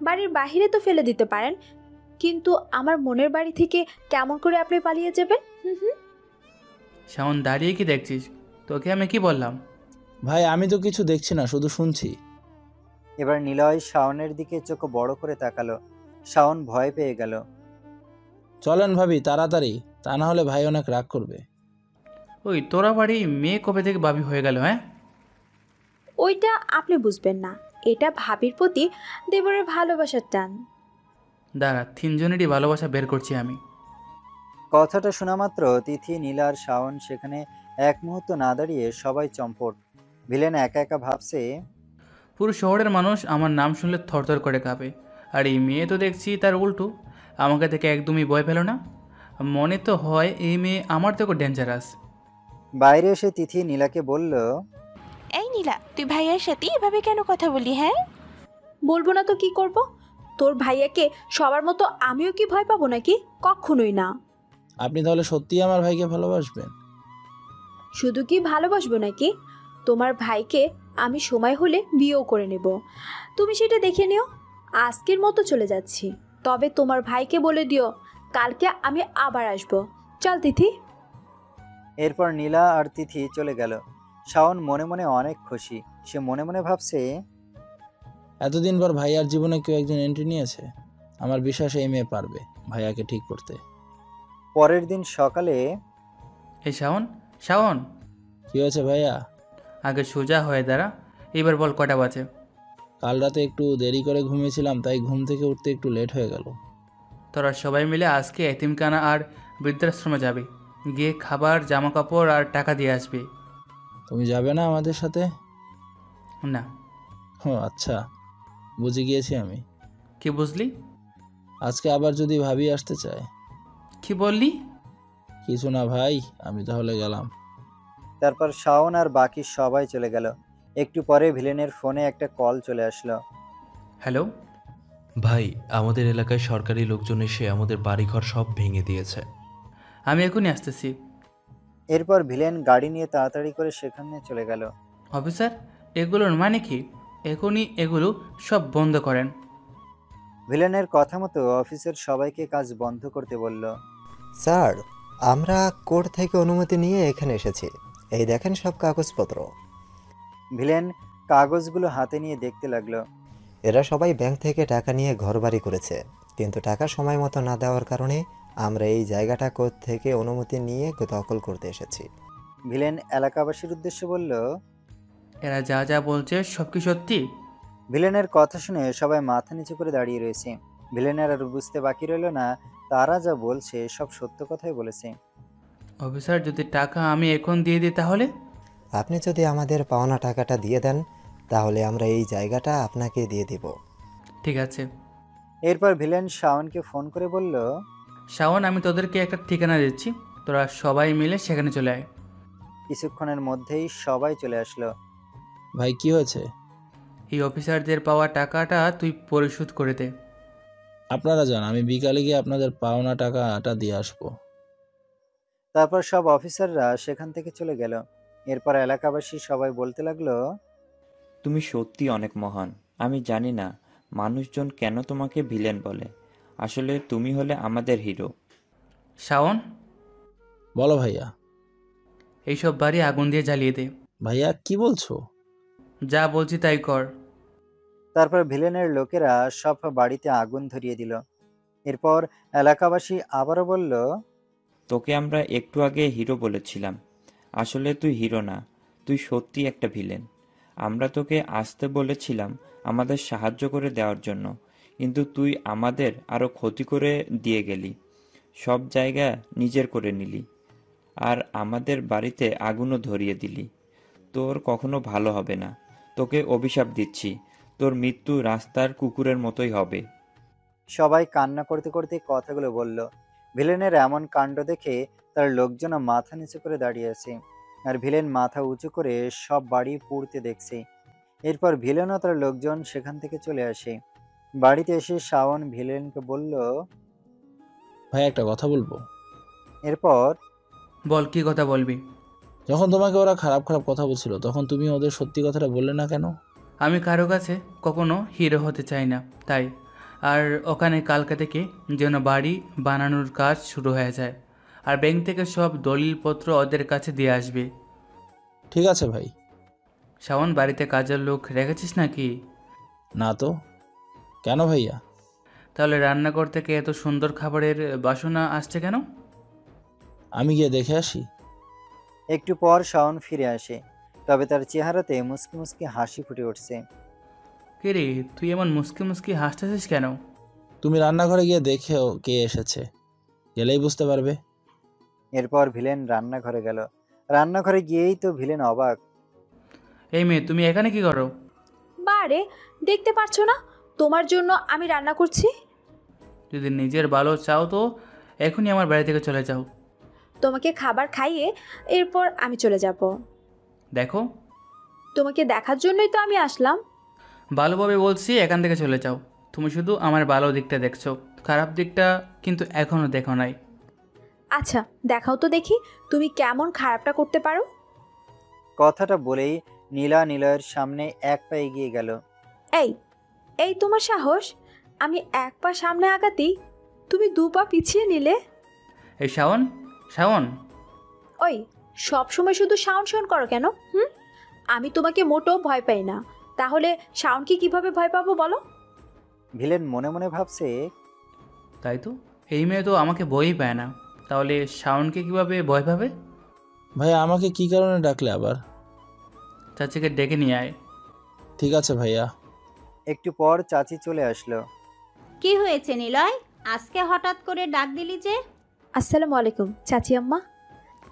বাড়ির বাহিরে তো ফেলে দিতে পারেন, কিন্তু আমার মনের বাড়ি থেকে কেমন করে আপনি পালিয়ে যাবেন? শাওন, দাঁড়িয়ে কি দেখছিস? তোকে আমি কি বললাম? ভাই আমি তো কিছু দেখছি না, শুধু শুনছি। এবার নিলয় শাওনের দিকে চোখ বড় করে তাকালো। শাওন ভয় পেয়ে গেল। চলেন ভাবি তাড়াতাড়ি, তা না হলে ভাই অনেক রাগ করবে। ওই তোরা বাড়ি মেয়ে কবে থেকে বাবি হয়ে গেল? হ্যাঁ, ওইটা আপনি বুঝবেন না, এটা ভাবির প্রতি দেবরের ভালোবাসার টান। দাঁড়া, তিনজনেরই ভালোবাসা বের করছি আমি। কথাটা শোনা মাত্র তিথি, নীলা আর শাওন সেখানে এক মুহূর্ত না দাঁড়িয়ে সবাই চম্পট। ভিলেন একা একা ভাবছে, পুরো শহরের মানুষ আমার নাম শুনলে থরথর করে কাঁপে, আর এই মেয়ে তো দেখছি তার উল্টো, আমাকে থেকে একদমই ভয় পেল না। মনে তো হয় এই মেয়ে আমার থেকেও ডেঞ্জারাস। বাইরে এসে তিথি নীলাকে বলল, এই নীলা, তুই ভাইয়ার সাথে এভাবে কেন কথা বলি? হ্যাঁ, বলবো না তো কি করব? তোর ভাইয়াকে সবার মতো আমিও কি ভয় পাবো নাকি? কখনোই না। আপনি তাহলে সত্যিই আমার ভাইকে ভালোবাসবেন? শুধু কি ভালোবাসবো নাকি, তোমার ভাইকে আমি সময় হলে বিয়েও করে নেব। তুমি সেটা দেখে নিও। আজকের মতো চলে যাচ্ছি, তবে তোমার ভাইকে বলে দিও কালকে আমি আবার আসবো। চল তিথি। এরপর নীলা আর তিথি চলে গেল। শাওন মনে মনে অনেক খুশি। সে মনে মনে ভাবছে, এতদিন পর ভাইয়ার জীবনে কেউ একজন এন্ট্রি নিয়েছে। আমার বিশ্বাস এই মেয়ে পারবে ভাইয়াকে ঠিক করতে। পরের দিন সকালে, এই শাওন, শাওন, কি হয়েছে ভাইয়া? আগে সোজা হয়ে দাঁড়া, এবার বল কটা বাজে? কাল রাতে একটু দেরি করে ঘুমিয়েছিলাম, তাই ঘুম থেকে উঠতে একটু লেট হয়ে গেল। তোরা সবাই মিলে আজকে এতিমখানা আর বৃদ্ধাশ্রমে যাবে, গিয়ে খাবার, জামা কাপড় আর টাকা দিয়ে আসবি। তুমি যাবে না আমাদের সাথে? না। ও আচ্ছা, বুঝে গিয়েছি আমি। কি বুঝলি? আজকে আবার যদি ভাবি আসতে চায়। কি বললি? কিছু না ভাই, আমি তাহলে গেলাম। তারপর শাওন আর বাকি সবাই চলে গেল। একটু পরে ভিলেনের ফোনে একটা কল চলে আসলো। হ্যালো। ভাই, আমাদের এলাকায় সরকারি লোকজন এসে আমাদের বাড়িঘর সব ভেঙে দিয়েছে। আমি এখনই আসতেছি। এরপর ভিলেন গাড়ি নিয়ে তাড়াতাড়ি করে সেখানে চলে গেল। অফিসার, এগুলোর মানে কি? এখনই এগুলো সব বন্ধ করেন। ভিলেনের কথা মতো অফিসের সবাইকে কাজ বন্ধ করতে বলল। স্যার, আমরা কোর্ট থেকে অনুমতি নিয়ে এখানে এসেছি। এই দেখেন সব কাগজপত্র। ভিলেন কাগজগুলো হাতে নিয়ে দেখতে লাগলো। এরা সবাই ব্যাংক থেকে টাকা নিয়ে ঘরবাড়ি করেছে, কিন্তু টাকা সময় মতো না দেওয়ার কারণে আমরা এই জায়গাটা কোর্ট থেকে অনুমতি নিয়ে দখল করতে এসেছি। ভিলেন এলাকাবাসীর উদ্দেশ্যে বলল, এরা যা যা বলছে সব কি সত্যি? ভিলেনের কথা শুনে সবাই মাথা নিচু করে দাঁড়িয়ে রয়েছে। ভিলেনের আর বুঝতে বাকি রইল না তারা যা বলছে সব সত্য কথাই বলেছে। অফিসার, যদি টাকা আমি এখন দিয়ে দিই তাহলে? আপনি যদি আমাদের পাওনা টাকাটা দিয়ে দেন তাহলে আমরা এই জায়গাটা আপনাকে দিয়ে দিব। ঠিক আছে। এরপর ভিলেন শাওনকে ফোন করে বলল, শাওন, আমি তোদেরকে একটা ঠিকানা দিচ্ছি, তোরা সবাই মিলে সেখানে চলে আয়। কিছুক্ষণের মধ্যেই সবাই চলে আসলো। ভাই কি হয়েছে? এই অফিসারদের পাওয়া টাকাটা তুই পরিশোধ করে দে। আপনারা যান, আমি বিকালে গিয়ে আপনাদের পাওনা টাকাটা দিয়ে আসবো। তারপর সব অফিসাররা সেখান থেকে চলে গেল। এরপর এলাকাবাসী সবাই বলতে লাগলো, তুমি সত্যি অনেক মহান। আমি জানি না মানুষজন কেন তোমাকে ভিলেন বলে। আসলে তুমি হলে আমাদের হিরো। শাওন, বলো ভাইয়া। এইসব বাড়ি আগুন দিয়ে জ্বালিয়ে দে। ভাইয়া কি বলছো? যা বলছি তাই কর। তারপর ভিলেনের লোকেরা সব বাড়িতে আগুন ধরিয়ে দিল। এরপর এলাকাবাসী আবারও বলল, তোকে আমরা একটু আগে হিরো বলেছিলাম। আসলে তুই হিরো না, তুই সত্যি একটা ভিলেন। আমরা তোকে আসতে বলেছিলাম আমাদের সাহায্য করে দেওয়ার জন্য, কিন্তু তুই আমাদের আরো ক্ষতি করে দিয়ে গেলি। সব জায়গা নিজের করে নিলি, আর আমাদের বাড়িতে আগুনও ধরিয়ে দিলি। তোর কখনো ভালো হবে না। তোকে অভিশাপ দিচ্ছি, তোর মৃত্যু রাস্তার কুকুরের মতোই হবে। সবাই কান্না করতে করতে কথাগুলো বলল। ভিলেনের এমন কাণ্ড দেখে তার লোকজনও মাথা নিচু করে দাঁড়িয়ে আছে, আর ভিলেন মাথা উঁচু করে সব বাড়ি পুড়তে দেখছে। এরপর ভিলেন ও তার লোকজন সেখান থেকে চলে আসে। বাড়িতে এসে শাওন ভিলেনকে বলল, ভাই একটা কথা বলবো। এরপর বল, কি কথা বলবি? যখন তোমাকে ওরা খারাপ খারাপ কথা বলছিল তখন তুমি ওদের সত্যি কথাটা বললে না কেন? আমি কারো কাছে কখনো হিরো হতে চাই না, তাই। আর ওখানে কালকে থেকে যেন বাড়ি বানানোর কাজ শুরু হয়ে যায়, আর ব্যাংক থেকে সব দলিলপত্র ওদের কাছে দিয়ে আসবে। ঠিক আছে ভাই। শাওন, বাড়িতে কাজের লোক রেখেছিস নাকি? না তো। কেন ভাইয়া? তাহলে রান্নাঘর থেকে এত সুন্দর খাবারের বাসনা আসছে কেন? আমি গিয়ে দেখে আসি। একটু পর শাওন ফিরে আসে, তবে তার চেহারাতে মুসকি মুসকি হাসি ফুটে উঠছে। কে রে, তুই এমন মুসকি মুসকি হাসতেছিস কেন? তুমি রান্নাঘরে গিয়ে দেখেও কে এসেছে, গেলেই বুঝতে পারবে। এরপর ভিলেন রান্নাঘরে গেল। রান্নাঘরে গিয়েই তো ভিলেন অবাক। এই মেয়ে, তুমি এখানে কি করো? বারে, দেখতে পারছো না তোমার জন্য আমি রান্না করছি? যদি নিজের ভালো চাও তো এখনই আমার বাড়ি থেকে চলে যাও। তোমাকে খাবার খাইয়ে এরপর আমি চলে যাব। দেখো, তোমাকে দেখার জন্যই তো আমি আসলাম। ভালোভাবে বলছি, এখান থেকে চলে যাও। তুমি শুধু আমার ভালো দিকটা দেখছো, খারাপ দিকটা কিন্তু এখনও দেখো নাই। আচ্ছা, দেখাও তো দেখি তুমি কেমন খারাপটা করতে পারো। কথাটা বলেই নীলা নিলয়ের সামনে এক পা এগিয়ে গেল। এই এই তোমার সাহস! আমি এক পা সামনে আগাতেই তুমি দু পা পিছিয়ে নিলে। এই শাওন, শাওন! ওই, সব সময় শুধু শাওন শাওন করো কেন? আমি তোমাকে মোটেও ভয় পাই না, তাহলে শাওনকে কিভাবে ভয় পাবো বলো? ভিলেন মনে মনে ভাবছে, তাই তো, এই মেয়ে তো আমাকে ভয়ই পায় না, তাহলে শাওনকে কিভাবে ভয় পাবে? ভাইয়া আমাকে কি কারণে ডাকলে আবার? চাচিকে ডেকে নিয়ে আয়। ঠিক আছে ভাইয়া। একটু পর চাচি চলে আসলো। কি হয়েছে নিলয়, আজকে হঠাৎ করে ডাক দিলি যে? আসসালামু আলাইকুম চাচি আম্মা।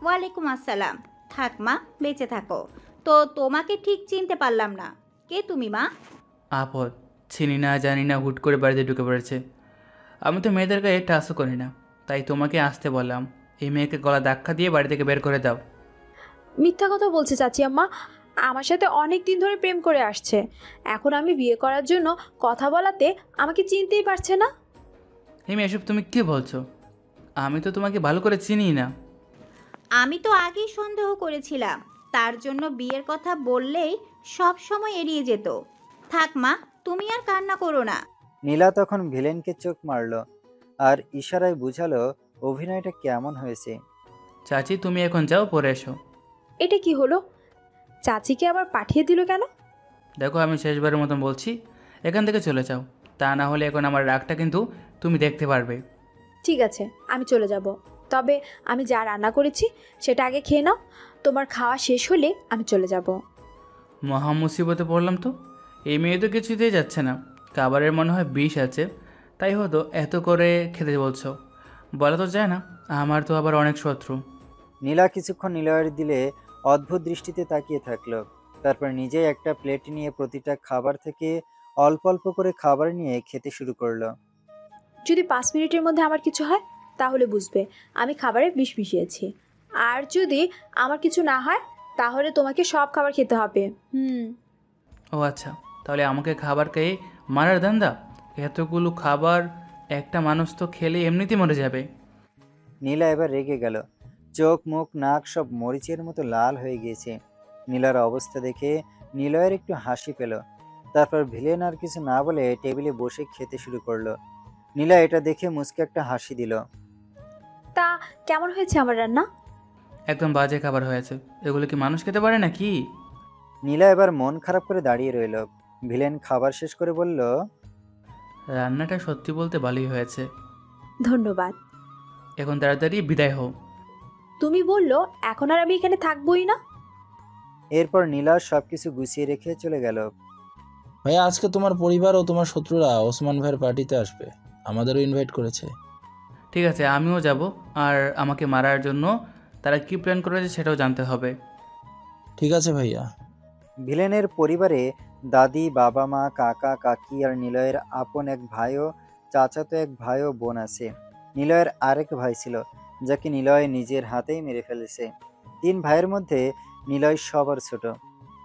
ওয়ালাইকুম আসসালাম। থাক মা, বেঁচে থাকো। তো তোমাকে ঠিক চিনতে পারলাম না, কে তুমি মা? আপদ, চিনি না জানি না, হুট করে বাড়িতে ঢুকে পড়েছে। আমি তো মেয়েদের গায়ে টাচও করি না, তাই তোমাকে আসতে বললাম। এই মেয়েকে গলা ধাক্কা দিয়ে বাড়ি থেকে বের করে দাও। মিথ্যা কথা বলছে চাচি আম্মা, আমার সাথে অনেক দিন ধরে প্রেম করে আসছে। এখন আমি বিয়ে করার জন্য কথা বলাতে আমাকে চিনতেই পারছে না। হিমি, এসব তুমি কি বলছো? আমি তো তোমাকে ভালো করে চিনি না। আমি তো আগেই সন্দেহ করেছিলাম, তার জন্য বিয়ের কথা বললেই সব সময় এড়িয়ে যেত। থাক মা, তুমি আর কান্না করো না। নীলা তখন ভিলেনকে চোখ মারলো আর ইশারায় বুঝালো অভিনয়টা কেমন হয়েছে। চাচি, তুমি এখন যাও, পরে এসো। এটা কি হলো? চাচিকে আবার পাঠিয়ে দিল কেন? দেখো, আমি শেষবারের মতন বলছি, এখান থেকে চলে যাও। তা না হলে এখন আমার রাগটা কিন্তু তুমি দেখতে পারবে। ঠিক আছে, আমি চলে যাব। তবে আমি যা রান্না করেছি সেটা আগে খেয়ে নাও। তোমার খাওয়া শেষ হলে আমি চলে যাব। মহা মুসিবতে পড়লাম তো। এই মেয়ে তো কিছুতেই যাচ্ছে না। খাবারের মনে হয় বিষ আছে, তাই হয়তো এত করে খেতে বলছো। বলা তো যায় না, আমার তো আবার অনেক শত্রু। নীলা কিছুক্ষণ নিলয়ের দিলে অদ্ভুত দৃষ্টিতে তাকিয়ে থাকলো। তারপর নিজেই একটা প্লেট নিয়ে প্রতিটা খাবার থেকে অল্প অল্প করে খাবার নিয়ে খেতে শুরু করলো। যদি 5 মিনিটের মধ্যে আমার কিছু হয় তাহলে বুঝবে আমি খাবারে বিষ মিশিয়েছি। আর যদি আমার কিছু না হয় তাহলে তোমাকে সব খাবার খেতে হবে। ও আচ্ছা, তাহলে আমাকে খাবার খেয়ে মারার ধান্দা? এতগুলো খাবার একটা মানুষ তো খেলে এমনিতেই মরে যাবে। নীলা এবার রেগে গেল। চোখ, মুখ, নাক সব মরিচের মতো লাল হয়ে গিয়েছে। নীলার অবস্থা দেখে নিলয়ের একটু হাসি পেল। তারপর ভিলেন আর কিছু না বলে টেবিলে বসে খেতে শুরু করলো। নীলা এটা দেখে মুচকে একটা হাসি দিল। তা কেমন হয়েছে আমার রান্না? একদম বাজে খাবার হয়েছে। এগুলো কি মানুষ খেতে পারে নাকি? নীলা এবার মন খারাপ করে দাঁড়িয়ে রইল। ভিলেন খাবার শেষ করে বলল, রান্নাটা সত্যি বলতে ভালোই হয়েছে। ধন্যবাদ। এখন তাড়াতাড়ি বিদায় হও। তুমি বললো এখন আর আমি এখানে থাকবোই না। এরপর নীলা সবকিছু গুছিয়ে রেখে চলে গেল। ভাইয়া, আজকে তোমার পরিবার ও তোমার শত্রুরা ওসমান ভাইয়ের পার্টিতে আসবে, আমাদেরও ইনভাইট করেছে। ঠিক আছে, আমিও যাব। আর আমাকে মারার জন্য তারা কি প্ল্যান করেছে সেটাও জানতে হবে। ঠিক আছে ভাইয়া। ভিলেনের পরিবারে দাদি, বাবা, মা, কাকা, কাকি আর নিলয়ের আপন এক ভাই ও চাচাতো এক ভাই ও বোন আছে। নিলয়ের আরেক ভাই ছিল যাকে নিলয় নিজের হাতেই মেরে ফেলেছে। 3 ভাইয়ের মধ্যে নিলয় সবার ছোট।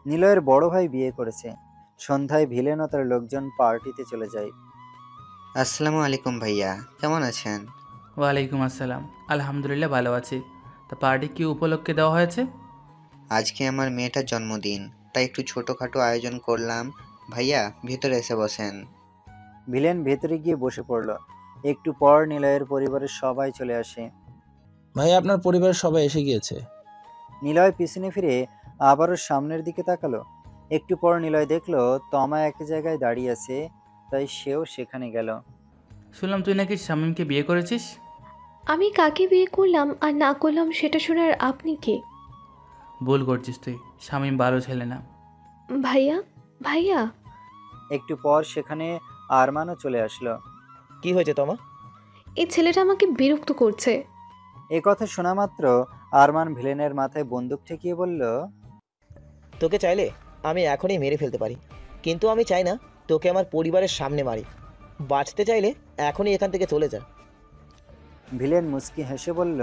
নিলয়ের বড় ভাই বিয়ে করেছে। সন্ধ্যায় ভিলেন ও তার লোকজন পার্টিতে চলে যায়। আসসালামু আলাইকুম ভাইয়া, কেমন আছেন? ওয়ালাইকুম আসসালাম, আলহামদুলিল্লাহ ভালো আছি। তা পার্টি কি উপলক্ষে দেওয়া হয়েছে? আজকে আমার মেয়েটার জন্মদিন, তাই একটু ছোটোখাটো আয়োজন করলাম। ভাইয়া, ভিতরে এসে বসেন। ভিলেন ভেতরে গিয়ে বসে পড়ল। একটু পর নিলয়ের পরিবারের সবাই চলে আসে। ভাইয়া, আপনার পরিবারের সবাই এসে গিয়েছে। নিলয় পিছনে ফিরে আবারও সামনের দিকে তাকালো। একটু পর নিলয় দেখলো তমা এক জায়গায় দাঁড়িয়ে আছে, তাই সেও সেখানে গেল। শুনলাম তুই নাকি শামীমকে বিয়ে করেছিস। আমি কাকে বিয়ে করলাম আর না করলাম সেটা শোনার আপনি কে? ভুল করছিস তুই, শামীম ভালো ছেলে না। ভাইয়া, ভাইয়া। একটু পর সেখানে আরমানও চলে আসলো। কি হয়েছে তোমা? এই ছেলেটা আমাকে বিরক্ত করছে। এ কথা শোনা মাত্র আরমান ভিলেনের মাথায় বন্দুক ঠেকিয়ে বলল, তোকে চাইলে আমি এখনই মেরে ফেলতে পারি, কিন্তু আমি চাই না তোকে আমার পরিবারের সামনে মারি। বাঁচতে চাইলে এখনই এখান থেকে চলে যা। ভিলেন মুচকি হেসে বলল,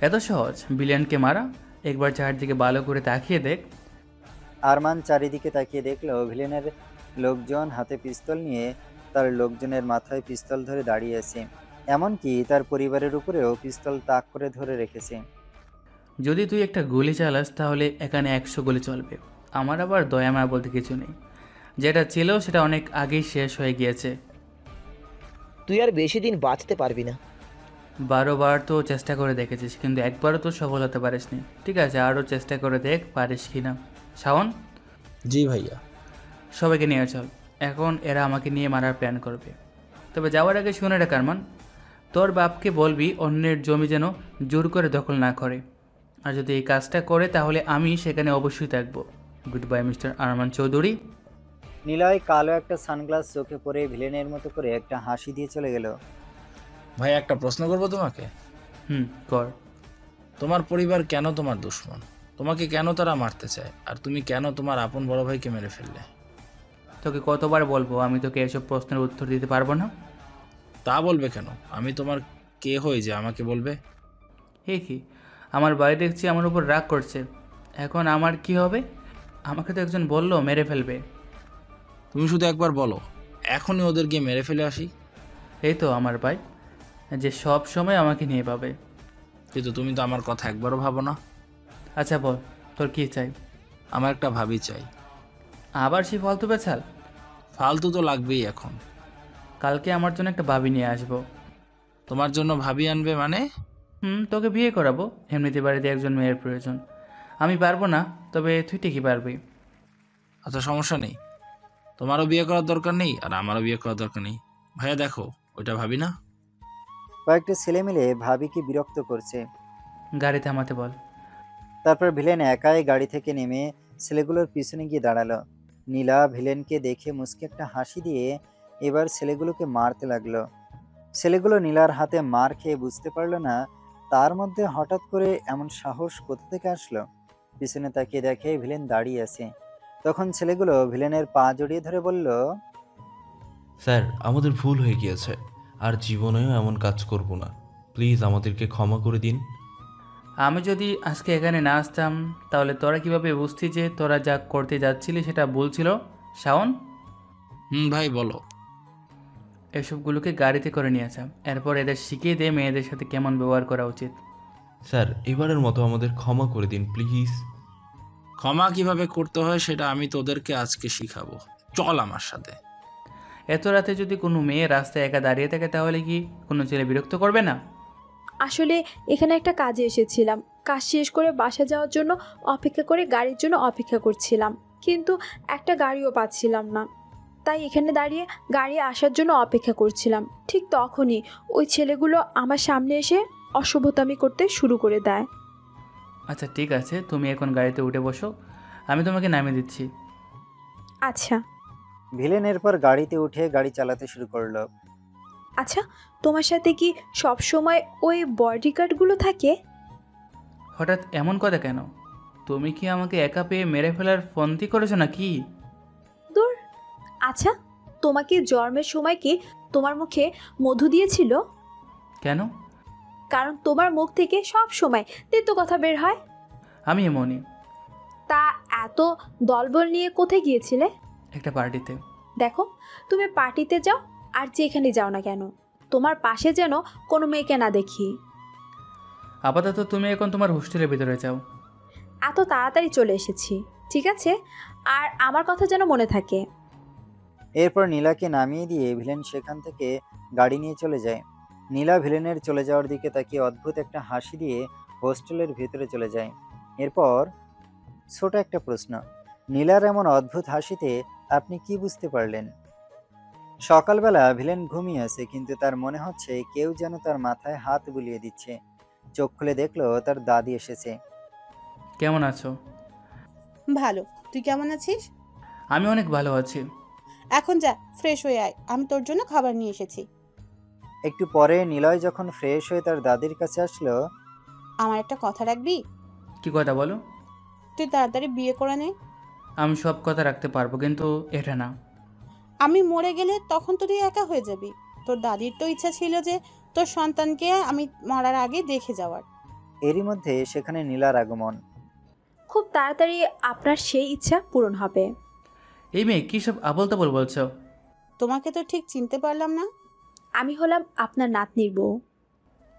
এত সহজ ভিলেনকে মারা? একবার চারদিকে ভালো করে তাকিয়ে দেখ। আরমান চারিদিকে তাকিয়ে দেখলো ভিলেনের লোকজন হাতে পিস্তল নিয়ে তার লোকজনের মাথায় পিস্তল ধরে দাঁড়িয়ে আছে। এমনকি তার পরিবারের উপরেও পিস্তল তাক করে ধরে রেখেছে। যদি তুই একটা গুলি চালাস তাহলে এখানে 100 গুলি চলবে। আমার আবার দয়ামায়া বলতে কিছু নেই। যেটা ছিল সেটা অনেক আগেই শেষ হয়ে গিয়েছে। তুই আর বেশি দিন বাঁচতে পারবি না। 12 বার তো চেষ্টা করে দেখেছিস, কিন্তু একবারও তো সফল হতে পারিসনি। ঠিক আছে, আরও চেষ্টা করে দেখ পারিস কি না। শাওন। জি ভাইয়া। সবাইকে নিয়ে চল, এখন এরা আমাকে নিয়ে মারার প্ল্যান করবে। তবে যাওয়ার আগে শুনে রাখ আরমান, তোর বাপকে বলবি অন্যের জমি যেন জোর করে দখল না করে। আর যদি এই কাজটা করে তাহলে আমি সেখানে অবশ্যই থাকবো। Good bye mister Arman Chowdhury. Niloy কালো একটা সানগ্লাস চোখে পরে ভিলেনের মতো করে একটা হাসি দিয়ে চলে গেল। ভাই, একটা প্রশ্ন করবো তোমাকে। কর। তোমার পরিবার কেন তোমার দুশমন? তোমাকে কেন তারা মারতে চায়? আর তুমি কেন তোমার আপন বড় ভাইকে মেরে ফেললে? তোকে কতবার বলবো আমি তোকে এসব প্রশ্নের উত্তর দিতে পারবো না? তা বলবে কেন? আমি তোমার কে হই যে আমাকে বলবে? কি আমার বাড়ি দেখছি আমার উপর রাগ করছে। এখন আমার কি হবে? আমাকে তো একজন বললো মেরে ফেলবে। তুমি শুধু একবার বলো, এখনই ওদের গিয়ে মেরে ফেলে আসি। এই তো আমার ভাই, যে সব সময় আমাকে নিয়ে পাবে। কিন্তু তুমি তো আমার কথা একবারও ভাবো না। আচ্ছা বল, তোর কি চাই? আমার একটা ভাবি চাই। আবার সেই ফালতু বেছাল? ফালতু তো লাগবেই এখন। কালকে আমার জন্য একটা ভাবি নিয়ে আসবো। তোমার জন্য ভাবি আনবে মানে? তোকে বিয়ে করাবো। এমনিতে বাড়িতে একজন মেয়ের প্রয়োজন। আমি পারবো না, তবে তুই ঠিকই পারবি। আচ্ছা সমস্যা নেই, তোমারও বিয়ে করার দরকার নেই আর আমারও বিয়ে করার দরকার নেই। ভাইয়া দেখো, ওইটা ভাবি না? কয়েকটা ছেলে মিলে ভাবিকে বিরক্ত করছে। গাড়ি থামাতে বল। তারপর ভিলেন একাই গাড়ি থেকে নেমে ছেলেগুলোর পিছনে গিয়ে দাঁড়ালো। নীলা ভিলেনকে দেখে মুচকি একটা হাসি দিয়ে এবার ছেলেগুলোকে মারতে লাগলো। ছেলেগুলো নীলার হাতে মার খেয়ে বুঝতে পারলো না তার মধ্যে হঠাৎ করে এমন সাহস কোথা থেকে আসলো। পিছনে তাকিয়ে দেখে ভিলেন দাঁড়িয়ে আছে। তখন ছেলেগুলো ভিলেনের পা জড়িয়ে ধরে বলল, স্যার আমাদের ভুল হয়ে গিয়েছে, আর জীবনেও এমন কাজ করব না, প্লিজ আমাদেরকে ক্ষমা করে দিন। আমি যদি আজকে এখানে না আসতাম তাহলে তোরা কিভাবে বুঝতি যে তোরা যা করতে যাচ্ছিলি সেটা ভুল ছিল? শাওন? ভাই বলো। এসবগুলোকে গাড়িতে করে নিয়ে আসা, এরপর এদের শিখিয়ে দিয়ে মেয়েদের সাথে কেমন ব্যবহার করা উচিত। স্যার এবারের মতো আমাদের ক্ষমা করে দিন প্লিজ। ক্ষমা কিভাবে করতে হয় সেটা আমি তোদেরকে আজকে শিখাবো, চল আমার সাথে। এত রাতে যদি কোনো মেয়ে রাস্তায় একা দাঁড়িয়ে থাকে তাহলে কি কোনো ছেলে বিরক্ত করবে না? আসলে এখানে একটা কাজে এসেছিলাম, কাজ শেষ করে বাসা যাওয়ার জন্য অপেক্ষা করে গাড়ির জন্য অপেক্ষা করছিলাম, কিন্তু একটা গাড়িও পাচ্ছিলাম না। তাই এখানে দাঁড়িয়ে গাড়ি আসার জন্য অপেক্ষা করছিলাম। ঠিক তখনই ওই ছেলেগুলো আমার সামনে এসে অসভ্যতামি করতে শুরু করে দেয়। আচ্ছা ঠিক আছে, তুমি এখন গাড়িতে উঠে বসো, আমি তোমাকে নামিয়ে দিচ্ছি। আচ্ছা। ভিলেন এরপর গাড়িতে উঠে গাড়ি চালাতে শুরু করলো। আচ্ছা, তোমার সাথে কি সব সময় ওই বডিগার্ডগুলো থাকে? হঠাৎ এমন কথা কেন? তুমি কি আমাকে একা পেয়ে মেরে ফেলার ফন্দি করেছো নাকি? দূর। আচ্ছা, তোমাকে জন্মের সময় কি তোমার মুখে মধু দিয়েছিল? কেন? কারণ তোমার মুখ থেকে সব সময় তেতো কথা বের হয়। আমি এমনই। তা এত দলবল নিয়ে কোথায় গিয়েছিলে? একটা পার্টিতে। দেখো, তুমি পার্টিতে যাও আর যেখানে যাও না কেন, তোমার পাশে যেন কোনো মেয়েকে না দেখি। আপাতত তুমি এখন তোমার হোস্টেলের ভিতরে যাও। এত তাড়াতাড়ি চলে এসেছি, ঠিক আছে? আর আমার কথা যেন মনে থাকে। এরপর নীলাকে নামিয়ে দিয়ে ভিলেন সেখান থেকে গাড়ি নিয়ে চলে যায়। নীলা ভিলেনের চলে যাওয়ার দিকে তাকিয়ে অদ্ভুত একটা হাসি দিয়ে হোস্টেলের ভেতরে চলে যায়। এরপর ছোট একটা প্রশ্ন, নীলার এমন অদ্ভুত হাসিতে আপনি কি বুঝতে পারলেন? সকালবেলা ভিলেন ঘুমিয়ে আছে, কিন্তু তার মনে হচ্ছে কেউ যেন তার মাথায় হাত বুলিয়ে দিচ্ছে। চোখ খুলে দেখলো তার দাদি এসেছে। কেমন আছো? ভালো, তুই কেমন আছিস? আমি অনেক ভালো আছি। এখন যা ফ্রেশ হয়ে আয়, আমি তোর জন্য খাবার নিয়ে এসেছি। একটু পরে নিলয় যখন ফ্রেশ হয়ে তার দাদির কাছে আসলো। আমার একটা কথা রাখবি? কি কথা বলো? তুই তাড়াতাড়ি বিয়ে করে নে। আমি সব কথা রাখতে পারবো, কিন্তু এটা না। আমি মরে গেলে তখন তো তুই একা হয়ে যাবি। তোর দাদির তো ইচ্ছা ছিল যে তোর সন্তানকে আমি মরার আগে দেখে যাওয়ার। এরই মধ্যে সেখানে নীলার আগমন। খুব তাড়াতাড়ি আপনার সেই ইচ্ছা পূরণ হবে। এই মেয়ে কী সব আবল তাবল বলছো? তোমাকে তো ঠিক চিনতে পারলাম না। আমি হলাম আপনার নাতনির বউ।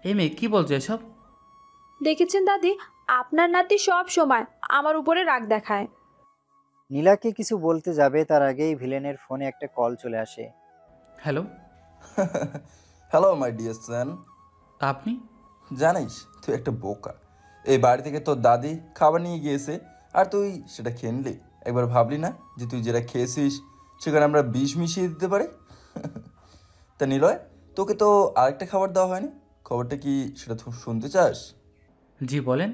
এই মেয়ে কী বলছো এসব? দেখেছেন দাদি, আপনার নাতি সব সময় আমার উপরে রাগ দেখায়। নীলাকে কিছু বলতে যাবে তার আগেই ভিলেনের ফোনে একটা কল চলে আসে। হ্যালো। হ্যালো মাই ডিয়ার সন। আপনি? জানিস তুই একটা বোকা। এই বাড়ি থেকে তোর দাদি খাবার নিয়ে গিয়েছে আর তুই সেটা খেয়ে নিলি। একবার ভাবলি না যে তুই যেটা খেয়েছিস সেখানে আমরা বিষ মিশিয়ে দিতে পারি? তা নিলয়, তোকে তো আরেকটা খাবার দেওয়া হয়নি, খবরটা কি সেটা শুনতে চাস? জি বলেন।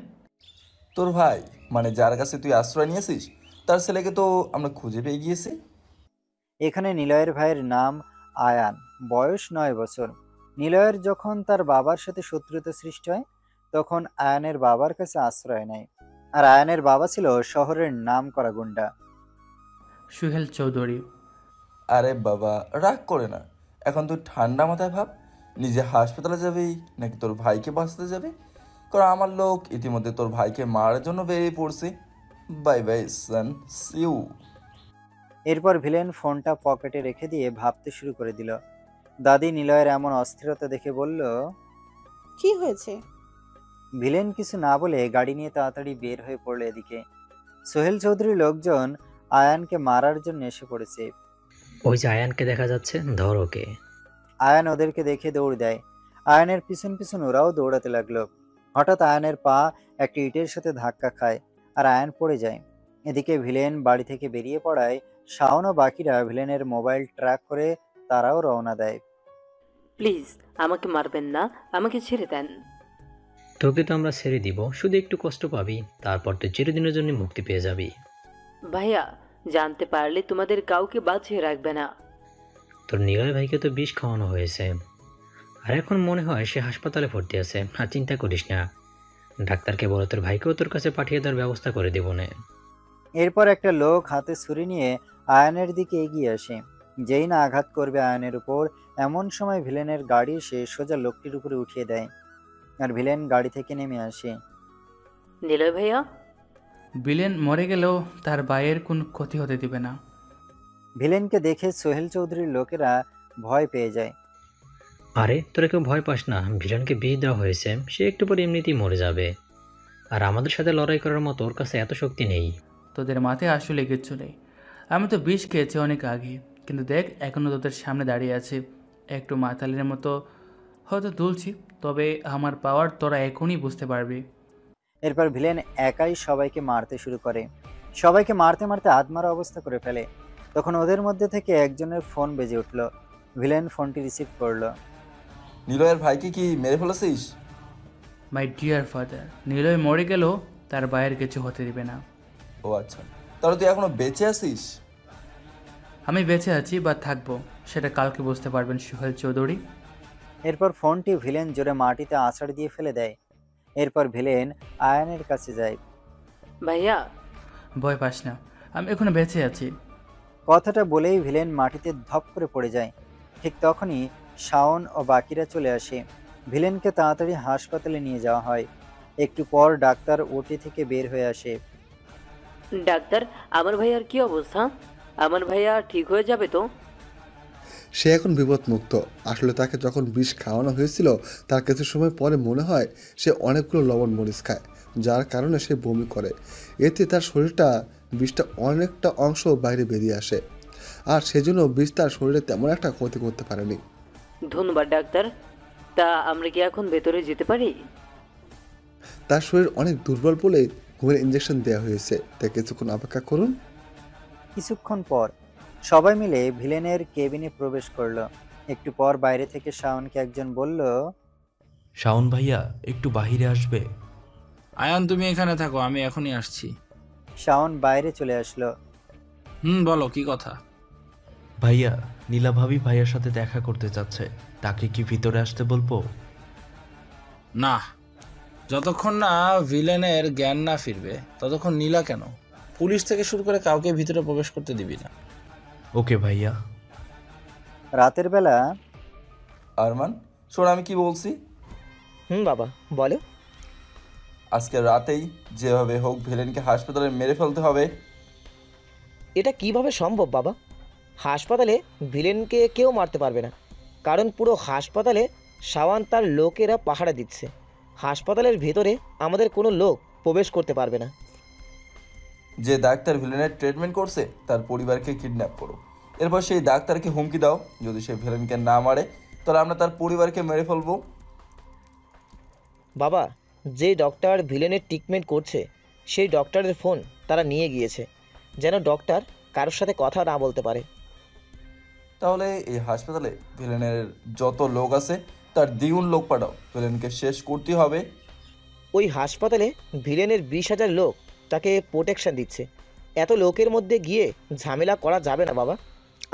তোর ভাই মানে যার কাছে তুই আশ্রয় নিয়েছিস তার ছেলেকে তো আমরা খুঁজে পেয়ে গিয়েছি। এখানে নিলয়ের ভাইয়ের নাম আয়ান, বয়স 9 বছর। নিলয়ের যখন তার বাবার সাথে শত্রুতা সৃষ্টি হয় তখন আয়ানের বাবার কাছে আশ্রয় নেয়। আর আয়ানের বাবা ছিল শহরের নামকরা গুন্ডা সুহেল চৌধুরী। আরে বাবা রাগ করে না, এখন তুই ঠান্ডা মাথায় ভাব, নিজে হাসপাতালে যাবি নাকি তোর ভাইকে বাঁচাতে যাবি। কারণ আমার লোক ইতিমধ্যে তোর ভাইকে মারার জন্য বেরিয়ে পড়ছে। বাই বাই সান, সিউ। এরপর ভিলেন ফোনটা পকেটে রেখে দিয়ে ভাবতে শুরু করে দিল। দাদি নিলয়ের এমন অস্থিরতা দেখে বলল, কি হয়েছে? ভিলেন কিছু না বলে গাড়ি নিয়ে তাড়াতাড়ি বের হয়ে পড়লো এদিকে। সোহেল চৌধুরীর লোকজন আয়ানকে মারার জন্য এসে পড়েছে। ওই যে আয়ানকে দেখা যাচ্ছে, ধর ওকে। আয়ান ওদেরকে দেখে দৌড় দেয়। আয়ানের পিছন পিছন ওরাও দৌড়াতে লাগলো। হঠাৎ আয়ানের পা একটা ইটের সাথে ধাক্কা খায় আর আয়ান পড়ে যায়। এদিকে ভিলেন বাড়ি থেকে বেরিয়ে পড়ায় শাওন ও বাকিরা ভিলেনের মোবাইল ট্র্যাক করে তারাও রওনা দেয়। প্লিজ আমাকে মারবেন না, আমাকে ছেড়ে দেন। তোকে তো আমরা ছেড়ে দিব, শুধু একটু কষ্ট পাবি, তারপর তো চিরদিনের জন্য মুক্তি পেয়ে যাবি। ভাইয়া, জানতে পারলে তোমাদের কাউকে বাঁচিয়ে রাখবে না। তোর নিলয় ভাইকে তো বিষ খাওয়ানো হয়েছে, আর এখন মনে হয় সে হাসপাতালে ভর্তি আছে। আর চিন্তা করিস না, ডাক্তারকে বলে তোর ভাইকেও তোর কাছে পাঠিয়ে দেওয়ার ব্যবস্থা করে দেব না। এরপর একটা লোক হাতে ছুরি নিয়ে আয়ানের দিকে এগিয়ে আসে। যেই না আঘাত করবে আয়ানের উপর, এমন সময় ভিলেনের গাড়ি এসে সোজা লোকটির উপরে উঠিয়ে দেয় আর ভিলেন গাড়ি থেকে নেমে আসে। নিলয় ভাইয়া? ভিলেন মরে গেলেও তার ভাইয়ের কোনো ক্ষতি হতে দিবে না। ভিলেনকে দেখে সোহেল চৌধুরীর লোকেরা ভয় পেয়ে যায়। আরে তোরা কেউ ভয় পাস না, ভিলেনকে বিষ দেওয়া হয়েছে, সে একটু পরে এমনিতেই মরে যাবে। আর আমাদের সাথে লড়াই করার মতো ওর কাছে এত শক্তি নেই। তোদের মাথায় আসলে কিচ্ছু নেই। আমি তো বিষ খেয়েছি অনেক আগে, কিন্তু দেখ এখনও তোদের সামনে দাঁড়িয়ে আছে। একটু মাতালের মতো হয়তো দুলছি, তবে আমার পাওয়ার তোরা এখনই বুঝতে পারবি। এরপর ভিলেন একাই সবাইকে মারতে শুরু করে। সবাইকে মারতে মারতে আধমারা অবস্থা করে ফেলে। তখন ওদের মধ্যে থেকে একজনের ফোন বেজে উঠল। ভিলেন ফোনটি রিসিভ করলো। নিলয়ের ভাইকে কি মেরে ফেলেছিস? মাই ডিয়ার ফাদার, নিলয় মরে গেলেও তার ভাইয়ের কিছু হতে দিবে না। ও আচ্ছা, তাহলে তুই এখনো বেঁচে আছিস? আমি বেঁচে আছি বা থাকবো সেটা কালকে বুঝতে পারবেন সোহেল চৌধুরী। এরপর ফোনটি ভিলেন জোরে মাটিতে আছাড় দিয়ে ফেলে দেয়। এরপর ভিলেন আয়ানের কাছে যায়। ভাইয়া, ভয় পাস না, আমি এখনো বেঁচে আছি। কথাটা বলেই ভিলেন মাটিতে ধপ করে পড়ে যায়। ঠিক তখনই শাওন ও বাকিরা চলে আসে। ভিলেনকে তাড়াতাড়ি হাসপাতালে নিয়ে যাওয়া হয়। একটু পর ডাক্তার ওটি থেকে বের হয়ে আসে। ডাক্তার, আমার ভাইয়ার কি অবস্থা? আমার ভাইয়া ঠিক হয়ে যাবে তো? সে এখন বিপদমুক্ত। আসলে তাকে যখন বিষ খাওয়ানো হয়েছিল তার কিছু সময় পরে মনে হয় সে অনেকগুলো লবণ মরিচ খায়, যার কারণে সে বমি করে। এতে তার শরীরটা বিষটা অনেকটা অংশ বাইরে বেরিয়ে আসে, আর সেজন্য বিষ তার শরীরে তেমন একটা ক্ষতি করতে পারেনি। ধন্যবাদ ডাক্তার। তা আমরা কি এখন ভেতরে যেতে পারি? তার শরীর অনেক দুর্বল বলে ঘুমের ইঞ্জেকশন দেওয়া হয়েছে, তাই কিছুক্ষণ অপেক্ষা করুন। কিছুক্ষণ পর সবাই মিলে ভিলেনের কেবিনে প্রবেশ করলো। একটু পর বাইরে থেকে শাওনকে একজন বলল, শাওন ভাইয়া একটু বাহিরে আসবে? আয়ান তুমি এখানে থাকো, আমি এখনই আসছি। শাওন বাইরে চলে আসলো। বলো কি কথা? ভাইয়া, নীলা ভাবি ভাইয়ার সাথে দেখা করতে চাচ্ছে, তাকে কি ভিতরে আসতে বলবো? না, যতক্ষণ না ভিলেনের জ্ঞান না ফিরবে ততক্ষণ নীলা কেন, পুলিশ থেকে শুরু করে কাউকে ভিতরে প্রবেশ করতে দিবি না। ওকে ভাইয়া। রাতের বেলা আরমান, শোন আমি কি বলছি। বাবা বলো। আজকে রাতেই যেভাবে হোক ভিলেনকে হাসপাতালে মেরে ফেলতে হবে। এটা কিভাবে সম্ভব বাবা? হাসপাতালে ভিলেনকে কেউ মারতে পারবে না, কারণ পুরো হাসপাতালে শাওন তার লোকেরা পাহারা দিচ্ছে। হাসপাতালের ভেতরে আমাদের কোনো লোক প্রবেশ করতে পারবে না। যে ডাক্তার ভিলেনের ট্রিটমেন্ট করছে তার পরিবারকে কিডন্যাপ করো। এরপর সেই ডাক্তারকে হুমকি দাও, যদি সে ভিলেনকে না মারে তাহলে আমরা তার পরিবারকে মেরে ফেলবো। বাবা, যে ডক্টর ভিলেনের ট্রিটমেন্ট করছে সেই ডক্টরের ফোন তারা নিয়ে গিয়েছে, যেন ডক্টর কারোর সাথে কথা না বলতে পারে। তাহলে এই হাসপাতালে ভিলেনের যত লোক আছে তার দ্বিগুণ লোক পাঠাও, ভিলেনকে শেষ করতে হবে। ওই হাসপাতালে ভিলেনের 20,000 লোক তাকে প্রোটেকশন দিচ্ছে। এত লোকের মধ্যে গিয়ে ঝামেলা করা যাবে না বাবা।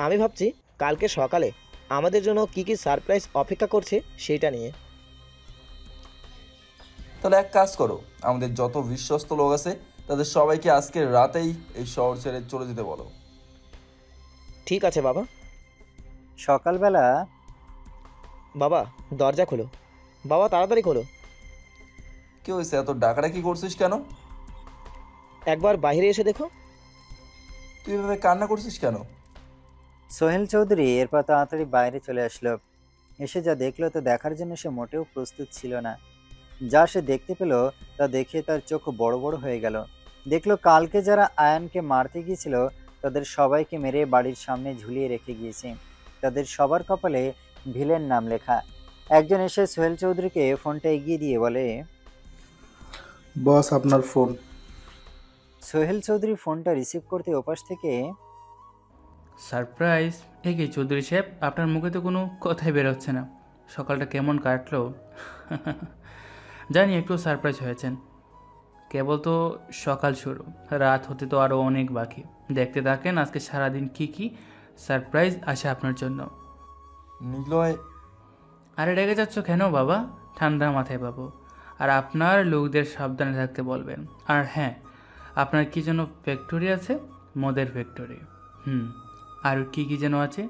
আমি ভাবছি কালকে সকালে আমাদের জন্য কি কি সারপ্রাইজ অপেক্ষা করছে সেটা নিয়ে। তাহলে এক কাজ করো, আমাদের যত বিশ্বস্ত লোক আছে তাদের সবাইকে আজকে রাতেই এই শহর ছেড়ে চলে যেতে বলো। ঠিক আছে বাবা। সকালবেলা বাবা দরজা খোলো, বাবা তাড়াতাড়ি খোলো। কি হয়েছে, এত ডাকাডাকি করছিস কেন? একবার বাইরে এসে দেখো। তুই এভাবে কান্না করছিস কেন? সোহেল চৌধুরী এরপর তাড়াতাড়ি বাইরে চলে আসলো। এসে যা দেখলো তা দেখার জন্য সে মোটেও প্রস্তুত ছিল না। যা সে দেখতে পেল তা দেখে তার চোখ বড় বড় হয়ে গেল। দেখলো কালকে যারা আয়ানকে মারতে গিয়েছিল তাদের সবাইকে মেরে বাড়ির সামনে ঝুলিয়ে রেখে গিয়েছে। তাদের সবার কপালে ভিলেন নাম লেখা। একজন এসে সোহেল চৌধুরীকে ফোনটা এগিয়ে দিয়ে বলে, বস আপনার ফোন। সোহেল চৌধুরী ফোনটা রিসিভ করতে ওপাশ থেকে, সারপ্রাইজ! এই কি চৌধুরী সাহেব, আপনার মুখে তো কোনো কথাই বেরোচ্ছে না। সকালটা কেমন কাটলো? জানি একটু সারপ্রাইজ হয়েছেন, কেবল তো সকাল শুরু, রাত হতে তো আরও অনেক বাকি। দেখতে থাকেন আজকে সারাদিন কি কি সারপ্রাইজ আসে আপনার জন্য। নিলয়! আরে রেগে যাচ্ছ কেন বাবা? ঠান্ডা মাথায় পাবো। আর আপনার লোকদের সাবধানে থাকতে বলবেন। আর হ্যাঁ, আপনার কি যেন ফ্যাক্টরি আছে? মদের ফ্যাক্টরি। আর কি কি যেন আছে?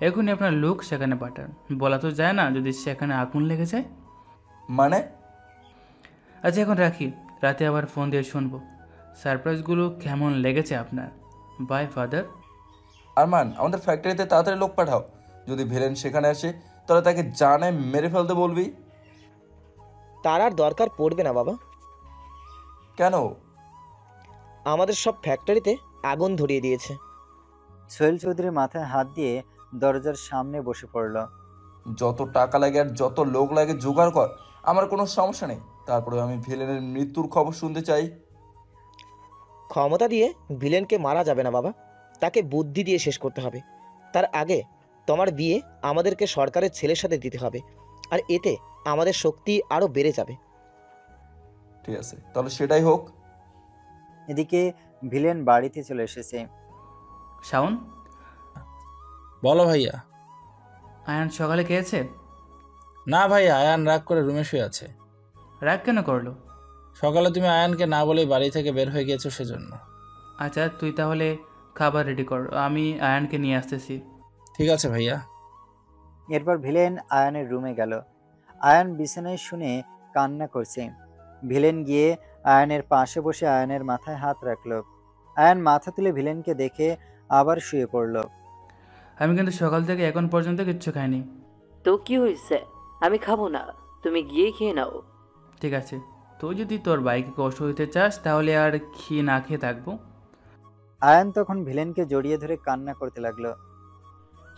এখনই আপনার লোক সেখানে পাঠান। বলা তো যায় না যদি সেখানে আগুন লেগে যায়। মানে? আচ্ছা এখন রাখি, রাতে আবার ফোন দিয়ে শুনবো সারপ্রাইজগুলো কেমন লেগেছে আপনার। By father. আরমান, আমাদের ফ্যাক্টরিতে তাড়াতাড়ি লোক পাঠাও। যদি ভিলেন সেখানে আসে তাহলে তাকে জানে মেরে ফেলতে বলবি। তার আর দরকার পড়বে না বাবা। কেন? আমাদের সব ফ্যাক্টরিতে আগুন ধরিয়ে দিয়েছে। সোহেল চৌধুরী মাথায় হাত দিয়ে দরজার সামনে বসে পড়ল। যত টাকা লাগে আর যত লোক লাগে জোগাড় কর, আমার কোনো সমস্যা নেই। তারপরে আমি ভিলেনের মৃত্যুর খবর শুনতে চাই। ক্ষমতা দিয়ে ভিলেনকে মারা যাবে না বাবা, তাকে বুদ্ধি দিয়ে শেষ করতে হবে। তার আগে তোমার বিয়ে আমাদেরকে সরকারের ছেলের সাথে দিতে হবে, আর এতে আমাদের শক্তি আরও বেড়ে যাবে। ঠিক আছে, তাহলে সেটাই হোক। এদিকে ভিলেন বাড়িতে চলে এসেছে। শাওন, বলো ভাইয়া। আয়ান সকালে খেয়েছে? না ভাইয়া, আয়ান রাগ করে রুমে শুয়ে আছে। রাগ কেন করলো? সকালে তুমি আয়ানকে না বলেই বাড়ি থেকে বের হয়ে গিয়েছো সেজন্য। আচ্ছা তুই তাহলে খাবার রেডি কর, আমি আয়ানকে নিয়ে আসতেছি। ঠিক আছে ভাইয়া। এরপর ভিলেন আয়ানের রুমে গেল। আয়ান বিছানায় শুনে কান্না করছে। ভিলেন গিয়ে আয়ানের পাশে বসে আয়ানের মাথায় হাত রাখলো। আয়ান মাথা তুলে ভিলেনকে দেখে আবার শুয়ে পড়ল। আমি কিন্তু সকাল থেকে এখন পর্যন্ত কিচ্ছু খাইনি। তো কি হয়েছে? আমি খাবো না, তুমি গিয়ে খেয়ে নাও। ঠিক আছে, তুই যদি তোর বাইকে কষ্ট হইতে চাস তাহলে আর খেয়ে না খেয়ে থাকবো। আয়ান তখন ভিলেনকে জড়িয়ে ধরে কান্না করতে লাগলো।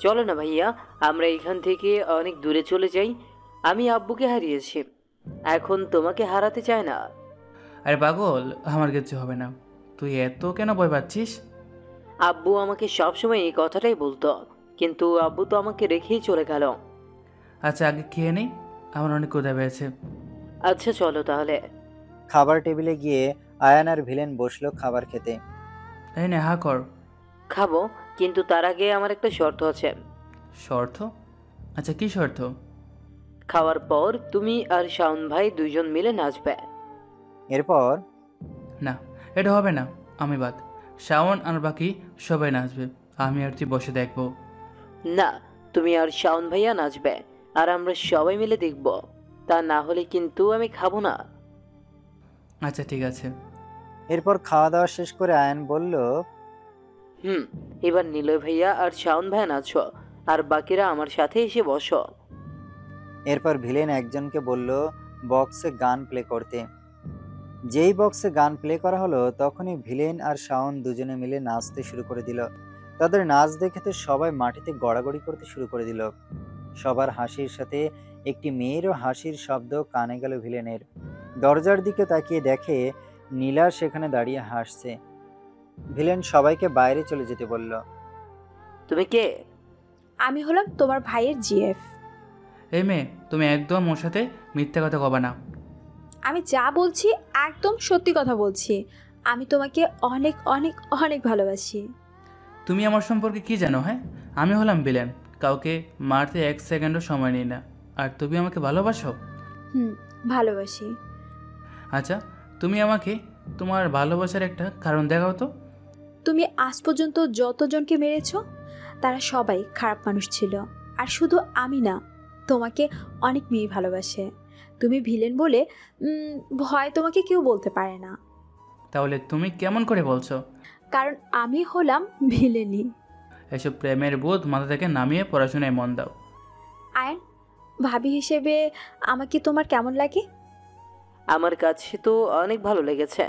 চলো না ভাইয়া, আমরা এখান থেকে অনেক দূরে চলে যাই। আমি আব্বুকে হারিয়েছি, এখন তোমাকে হারাতে চাই না। আরে পাগল, আমার কিচ্ছু হবে না, তুই এত কেন ভয় পাচ্ছিস? আব্বু আমাকে সবসময় এই কথাটাই বলতো, কিন্তু আব্বু তো আমাকে রেখেই চলে গেল। আচ্ছা আগে খেয়ে নেই, আমার অনেক ক্ষুধা পেয়েছে। আচ্ছা চলো তাহলে। খাবার টেবিলে গিয়ে আয়ান আর ভিলেন বসলো খাবার খেতে। এই নে হা কর। খাবো, কিন্তু তার আগে আমার একটা শর্ত আছে। শর্ত? আচ্ছা কি শর্ত? খাওয়ার পর তুমি আর শাওন ভাই দুইজন মিলে নাচবে। এরপর? না, এটা হবে না, আমি বাদ। শাওন আর বাকি সবাই নাচবে, আমি আর তুই বসে দেখবো। না, তুমি আর শাওন ভাইয়া নাচবে, আর আমরা সবাই মিলে দেখব। তা না হলে কিন্তু আমি খাবো না। আচ্ছা ঠিক আছে। এরপর খাওয়া দাওয়া শেষ করে আয়ান বলল, এবার নিলয় ভাইয়া আর শাওন ভাইয়া নাচো, আর বাকিরা আমার সাথে এসে বসো। এরপর ভিলেন একজনকে বলল বক্সে গান প্লে করতে। যেই বক্সে গান প্লে করা হলো তখনই ভিলেন আর শাওন দুজনে মিলে নাচতে শুরু করে দিল। তাদের নাচ দেখে তো সবাই মাটিতে গড়াগড়ি করতে শুরু করে দিল। সবার হাসির সাথে একটি মেয়েরও হাসির শব্দ কানে গেল ভিলেনের। দরজার দিকে তাকিয়ে দেখে নীলা সেখানে দাঁড়িয়ে হাসছে। ভিলেন সবাইকে বাইরে চলে যেতে বলল। তুমি কে? আমি হলাম তোমার ভাইয়ের জিএফ। এই মেয়ে, তুমি একদম ওর সাথে মিথ্যা কথা কবা না। আমি যা বলছি একদম সত্যি কথা বলছি। আমি তোমাকে অনেক অনেক অনেক ভালোবাসি। তুমি আমার সম্পর্কে কি জানো? হ্যাঁ, আমি হলাম ভিলেন, কাউকে মারতে 1 সেকেন্ডও সময় নিই না। আর তুমি আমাকে ভালোবাসো? ভালোবাসি। আচ্ছা, তুমি আমাকে তোমার ভালোবাসার একটা কারণ দেখাও তো। তুমি আজ পর্যন্ত যতজনকে মেরেছ তারা সবাই খারাপ মানুষ ছিল, আর শুধু আমি না, তোমাকে অনেক মেয়ে ভালোবাসে। তুমি ভিলেন বলে ভয় তোমাকে কেউ বলতে পারে না। তাহলে তুমি কেমন করে বলছো? কারণ আমি হলাম ভিলেনি। এসব প্রেমের বোধ মাথা থেকে নামিয়ে পড়াশোনায় মন দাও। আয়ন, ভাবি হিসেবে আমাকে তোমার কেমন লাগে? আমার কাছে তো অনেক ভালো লেগেছে।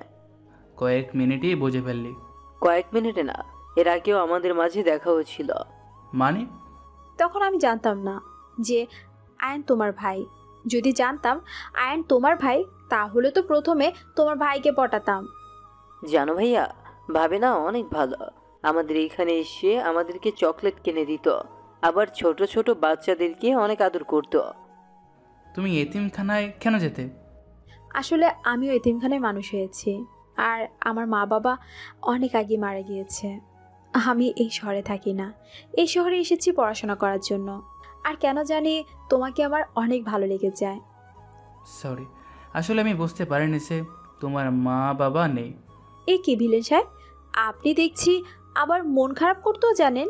কয়েক মিনিটেই বুঝে ফেললি। কয়েক মিনিটে না, এর আগেও আমাদের মাঝে দেখা হয়েছিল। মানে? তখন আমি জানতাম না যে আয়ন তোমার ভাই। যদি জানতাম আয়ন তোমার ভাই, তাহলে তো প্রথমে তোমার ভাইকে পটাতাম। জানো ভাইয়া, ভাবে না অনেক ভালো। আমাদের এখানে এসে আমাদেরকে চকলেট কিনে দিত, আবার ছোট ছোট বাচ্চাদেরকে অনেক আদর করত। তুমি এতিমখানায় কেন যেতে? আসলে আমিও এতিমখানায় মানুষ হয়েছি, আর আমার মা বাবা অনেক আগে মারা গিয়েছে। আমি এই শহরে থাকি না, এই শহরে এসেছি পড়াশোনা করার জন্য। আর কেন জানি তোমাকে আমার অনেক ভালো লেগে যায়। সরি, আসলে আমি বুঝতে পারিনি যে তোমার মা বাবা নেই। এ কি ভিলেন সাহেব, আপনি দেখছি আবার মন খারাপ করতেও জানেন।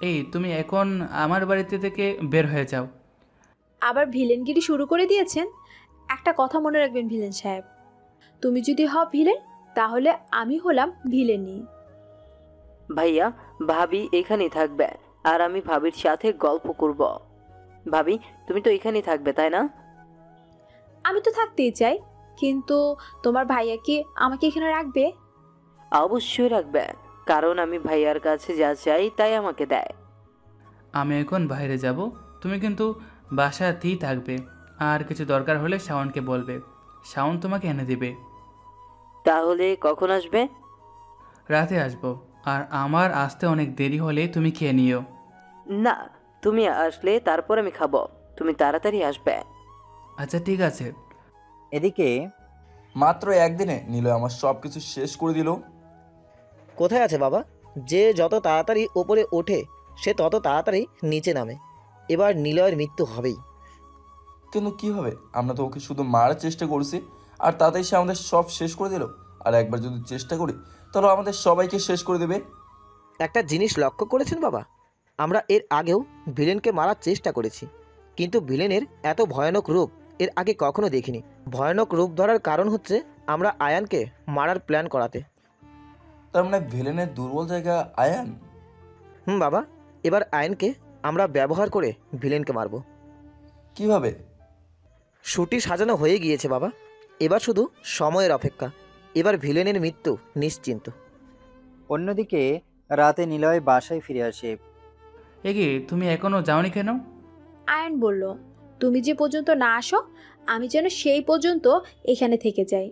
এই তুমি এখন আমার বাড়িতে থেকে বের হয়ে যাও। আবার ভিলেনগিরি শুরু করে দিয়েছেন। একটা কথা মনে রাখবেন ভিলেন সাহেব, তুমি যদি হও ভিলেন, তাহলে আমি হলাম ভিলেনি। ভাইয়া, ভাবি এখানেই থাকবে, আর আমি ভাবির সাথে গল্প করব। ভাবি, তুমি তো এখানেই থাকবে তাই না? আমি তো থাকতেই চাই, কিন্তু তোমার ভাইয়া কি আমাকে এখানে রাখবে? অবশ্যই রাখবে, কারণ আমি ভাইয়ার কাছে যা চাই তাই আমাকে দেয়। আমি এখন বাইরে যাব, তুমি কিন্তু বাসাতেই থাকবে। আর কিছু দরকার হলে শাওনকে বলবে, শাওন তোমাকে এনে দেবে। তাহলে কখন আসবে? রাতে আসবো, আর আমার আসতে অনেক দেরি হলে তুমি খেয়ে নিও। না, তুমি আসলে তারপর আমি খাবো, তুমি তাড়াতাড়ি আসবে। আচ্ছা ঠিক আছে। এদিকে মাত্র একদিনে নিলয় আমার সব কিছু শেষ করে দিল। কোথায় আছে বাবা? যে যত তাড়াতাড়ি ওপরে ওঠে সে তত তাড়াতাড়ি নিচে নামে। এবার নিলয়ের মৃত্যু হবেই। কিন্তু কি হবে, আমরা তো ওকে শুধু মারার চেষ্টা করছি, আর তাতেই সে আমাদের সব শেষ করে দিল। আর একবার যদি চেষ্টা করি তাহলে আমাদের সবাইকে শেষ করে দেবে। একটা জিনিস লক্ষ্য করেছেন বাবা, আমরা এর আগেও ভিলেনকে মারার চেষ্টা করেছি, কিন্তু ভিলেনের এত ভয়ানক রূপ এর আগে কখনো দেখিনি। ভয়ানক রূপ ধরার কারণ হচ্ছে আমরা আয়ানকে মারার প্ল্যান করাতে। তার মানে ভিলেনের দুর্বল জায়গা আয়ান। বাবা, এবার আয়ানকে আমরা ব্যবহার করে ভিলেনকে মারব। কিভাবে? শুটি সাজানো হয়ে গিয়েছে বাবা, এবার শুধু সময়ের অপেক্ষা। এবার ভিলেনের মৃত্যু নিশ্চিন্ত। অন্যদিকে রাতে নিলয় বাসায় ফিরে আসে। এগিয়ে তুমি এখনো যাওনি কেন? আয়ন বলল, তুমি যে পর্যন্ত না আসো আমি যেন সেই পর্যন্ত এখানে থেকে যাই।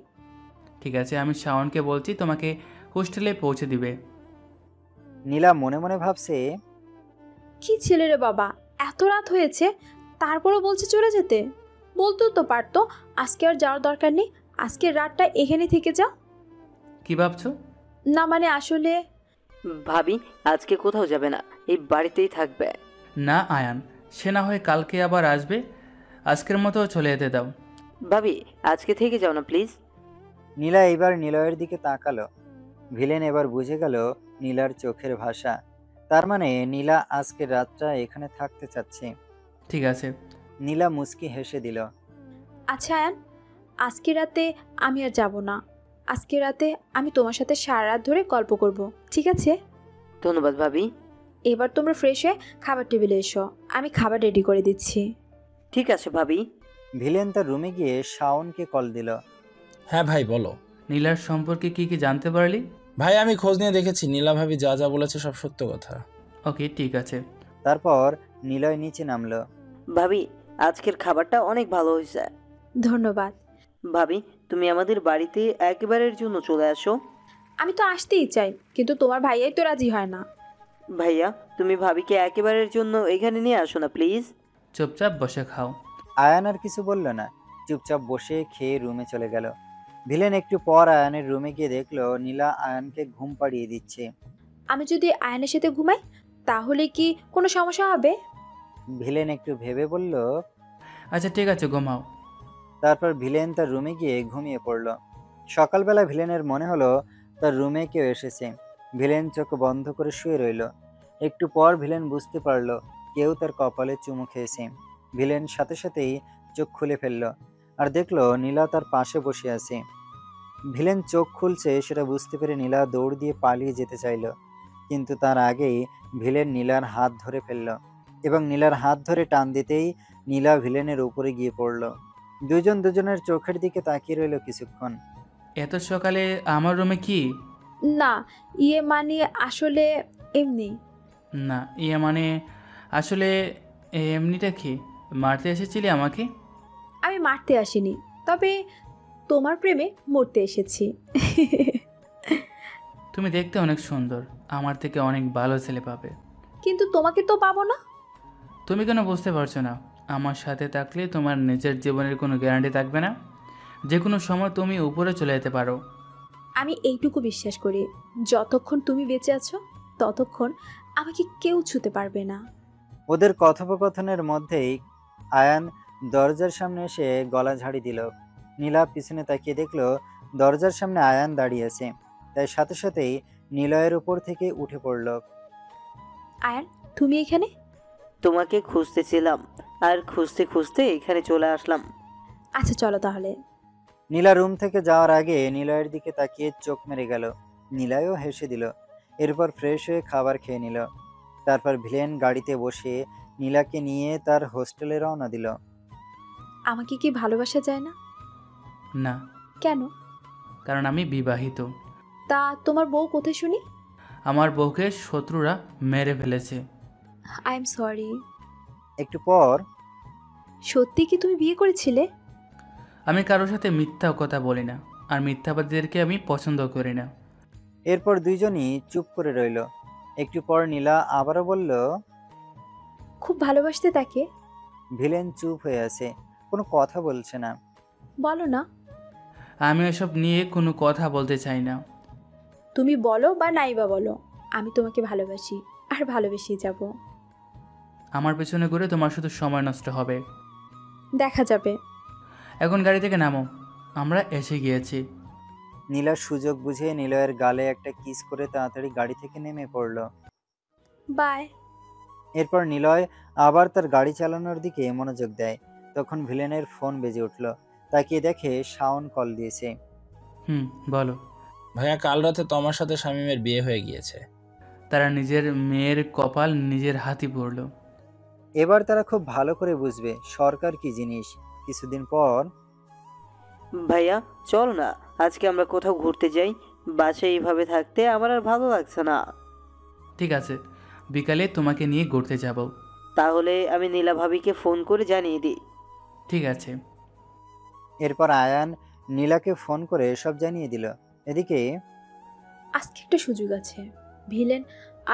ঠিক আছে, আমি শাওনকে বলছি তোমাকে হোস্টেলে পৌঁছে দিবে। নীলা মনে মনে ভাবছে, কি ছেলে রে বাবা, এত রাত হয়েছে তারপরও বলছে চলে যেতে। বলতেও তো পারতো আজকে আর যাওয়ার দরকার নেই, আজকের রাতটা এখানে থেকে যাও। কি ভাবছো? না মানে আসলে ভাবি আজকে কোথাও যাবে না, এই বাড়িতেই থাকবে। না আয়ান, সে না হয় কালকে আবার আসবে, আজকের মতো চলে যেতে দাও। ভাবি আজকে থেকে যাও না প্লিজ। নীলা এবার নিলয়ের দিকে তাকালো। ভিলেন এবার বুঝে গেল নীলার চোখের ভাষা। তার মানে নীলা আজকের রাতটা এখানে থাকতে চাচ্ছে। ঠিক আছে। নীলা মুচকি হেসে দিল। আচ্ছা আয়ান, আজকে রাতে আমি আর যাব না। আজকে রাতে আমি তোমার সাথে সারা রাত ধরে গল্প করব, ঠিক আছে? ধন্যবাদ ভাবি। এবার তোমরা ফ্রেশ হয়ে খাবার টেবিলে এসো, আমি খাবার রেডি করে দিচ্ছি। ঠিক আছে ভাবি। ভিলেন তার রুমে গিয়ে শাওনকে কল দিল। হ্যাঁ ভাই বলো। নীলার সম্পর্কে কি কি জানতে পারলি? ভাই আমি খোঁজ নিয়ে দেখেছি, নীলা ভাবি যা যা বলেছে সব সত্য কথা। ওকে ঠিক আছে। তারপর নিলয় নিচে নামলো। ভাবি আজকের খাবারটা অনেক ভালো হয়েছে। ধন্যবাদ। ভাবি তুমি আমাদের বাড়িতে একবারের জন্য চলে আসো। আমি তো আসতেই চাই, কিন্তু তোমার ভাইয়াই তো রাজি হয় না। ভাইয়া তুমি ভাবিকে একেবারের জন্য এখানে নিয়ে আসো না প্লিজ। চুপচাপ বসে খাও। আয়ান আর কিছু বলল না, চুপচাপ বসে খেয়ে রুমে চলে গেল। ভিলেন একটু পর আয়ানের রুমে গিয়ে দেখলো নীলা আয়ানকে ঘুম পাড়িয়ে দিচ্ছে। আমি যদি আয়নের সাথে ঘুমাই তাহলে কি কোনো সমস্যা হবে? ভিলেন একটু ভেবে বলল, আচ্ছা ঠিক আছে ঘুমাও। তারপর ভিলেন তার রুমে গিয়ে ঘুমিয়ে পড়ল। সকালবেলা ভিলেনের মনে হলো তার রুমে কেউ এসেছে। ভিলেন চোখ বন্ধ করে শুয়ে রইল। একটু পর ভিলেন বুঝতে পারল কেউ তার কপালে চুমু খেয়েছে। ভিলেন সাথে সাথেই চোখ খুলে ফেলল আর দেখলো নীলা তার পাশে বসে আছে। ভিলেন চোখ খুলছে সেটা বুঝতে পেরে নীলা দৌড় দিয়ে পালিয়ে যেতে চাইল, কিন্তু তার আগেই ভিলেন নীলার হাত ধরে ফেলল এবং নীলার হাত ধরে টান দিতেই নীলা ভিলেনের উপরে গিয়ে পড়ল। দুজন দুজনের চোখের দিকে তাকিয়ে রইল কিছুক্ষণ। এত সকালে আমার রুমে কি? না, মানে আসলে এমনি। না, মানে আসলে এমনিটা কি? মারতে এসেছিলি আমাকে? আমি মারতে আসিনি, তবে তোমার প্রেমে মরতে এসেছি। তুমি দেখতে অনেক সুন্দর, আমার থেকে অনেক ভালো ছেলে পাবে। কিন্তু তোমাকে তো পাবো না। তুমি কেন বুঝতে পারছো না? আমার সাথে থাকলে তোমার নিজের জীবনের কোনো গ্যারান্টি থাকবে না। যে কোনো সময় তুমি উপরে চলে যেতে পারো। আমি এইটুকু বিশ্বাস করি, যতক্ষণ তুমি বেঁচে আছো ততক্ষণ আমাকে কেউ ছুতে পারবে না। ওদের কথোপকথনের মধ্যেই আয়ান দরজার সামনে এসে গলা ঝাড়ি দিল। নীলা পিছনে তাকিয়ে দেখলো দরজার সামনে আয়ান দাঁড়িয়ে আছে, তাই সাথে সাথেই নিলয়ের উপর থেকে উঠে পড়ল। আয়ান, তুমি এখানে? তোমাকে খুঁজতেছিলাম, আর খুঁজতে খুঁজতে এখানে চলে আসলাম। আচ্ছা চলো তাহলে। নীলা রুম থেকে যাওয়ার আগে নিলয়ের দিকে তাকিয়ে চোখ মেরে গেল। নিলয়ও হেসে দিল। এরপর ফ্রেশ হয়ে খাবার খেয়ে নিল। তারপর ভিলেন গাড়িতে বসে নীলাকে নিয়ে তার হোস্টেলে রওনা দিল। আমাকে কি ভালোবাসা যায় না? না। কেন? কারণ আমি বিবাহিত। তা তোমার বউ কোথায় শুনি? আমার বউকে শত্রুরা মেরে ফেলেছে। I am sorry. একটু পর, সত্যি কি তুমি বিয়ে করেছিলে? আমি কারোর সাথে মিথ্যা কথা বলি না, আর মিথ্যাবাদীদেরকে আমি পছন্দ করি না। এরপর দুইজনই চুপ করে রইল। একটু পর নীলা আবারও বলল, খুব ভালোবাসতে তাকে? ভিলেন চুপ হয়ে আছে, কোনো কথা বলছে না। বলো না। আমি এসব নিয়ে কোনো কথা বলতে চাই না। তুমি বলো বা নাই বা বলো, আমি তোমাকে ভালোবাসি আর ভালোবেসেই যাব। আমার পেছনে ঘুরে তোমার শুধু সময় নষ্ট হবে। দেখা যাবে। এখন গাড়ি থেকে নামো, আমরা এসে গিয়েছি। নীলা সুযোগ বুঝে নিলয়ের গালে একটা কিস করে তাড়াতাড়ি গাড়ি থেকে নেমে পড়ল। বাই। এরপর নিলয় আবার তার গাড়ি চালানোর দিকে মনোযোগ দেয়। তখন ভিলেনের ফোন বেজে উঠল। তাকিয়ে দেখে শাওন কল দিয়েছে। বলো। ভাইয়া, কাল রাতে তোমার সাথে শামীমের বিয়ে হয়ে গিয়েছে। তারা নিজের মেয়ের কপাল নিজের হাতই পড়ল। এবার তারা খুব ভালো করে বুঝবে সরকার কি জিনিস। কিছুদিন পর, ভাইয়া চল না, আজকে আমরা কোথাও ঘুরতে যাই। বাসায় এইভাবে থাকতে আমার আর ভালো লাগছে না। ঠিক আছে, বিকালে তোমাকে নিয়ে ঘুরতে যাব। তাহলে আমি নীলা ভাবিকে ফোন করে জানিয়ে দিই। ঠিক আছে। এরপর আয়ান নীলাকে ফোন করে সব জানিয়ে দিল। এদিকে আজকে একটা সুযোগ আছে ভিলেন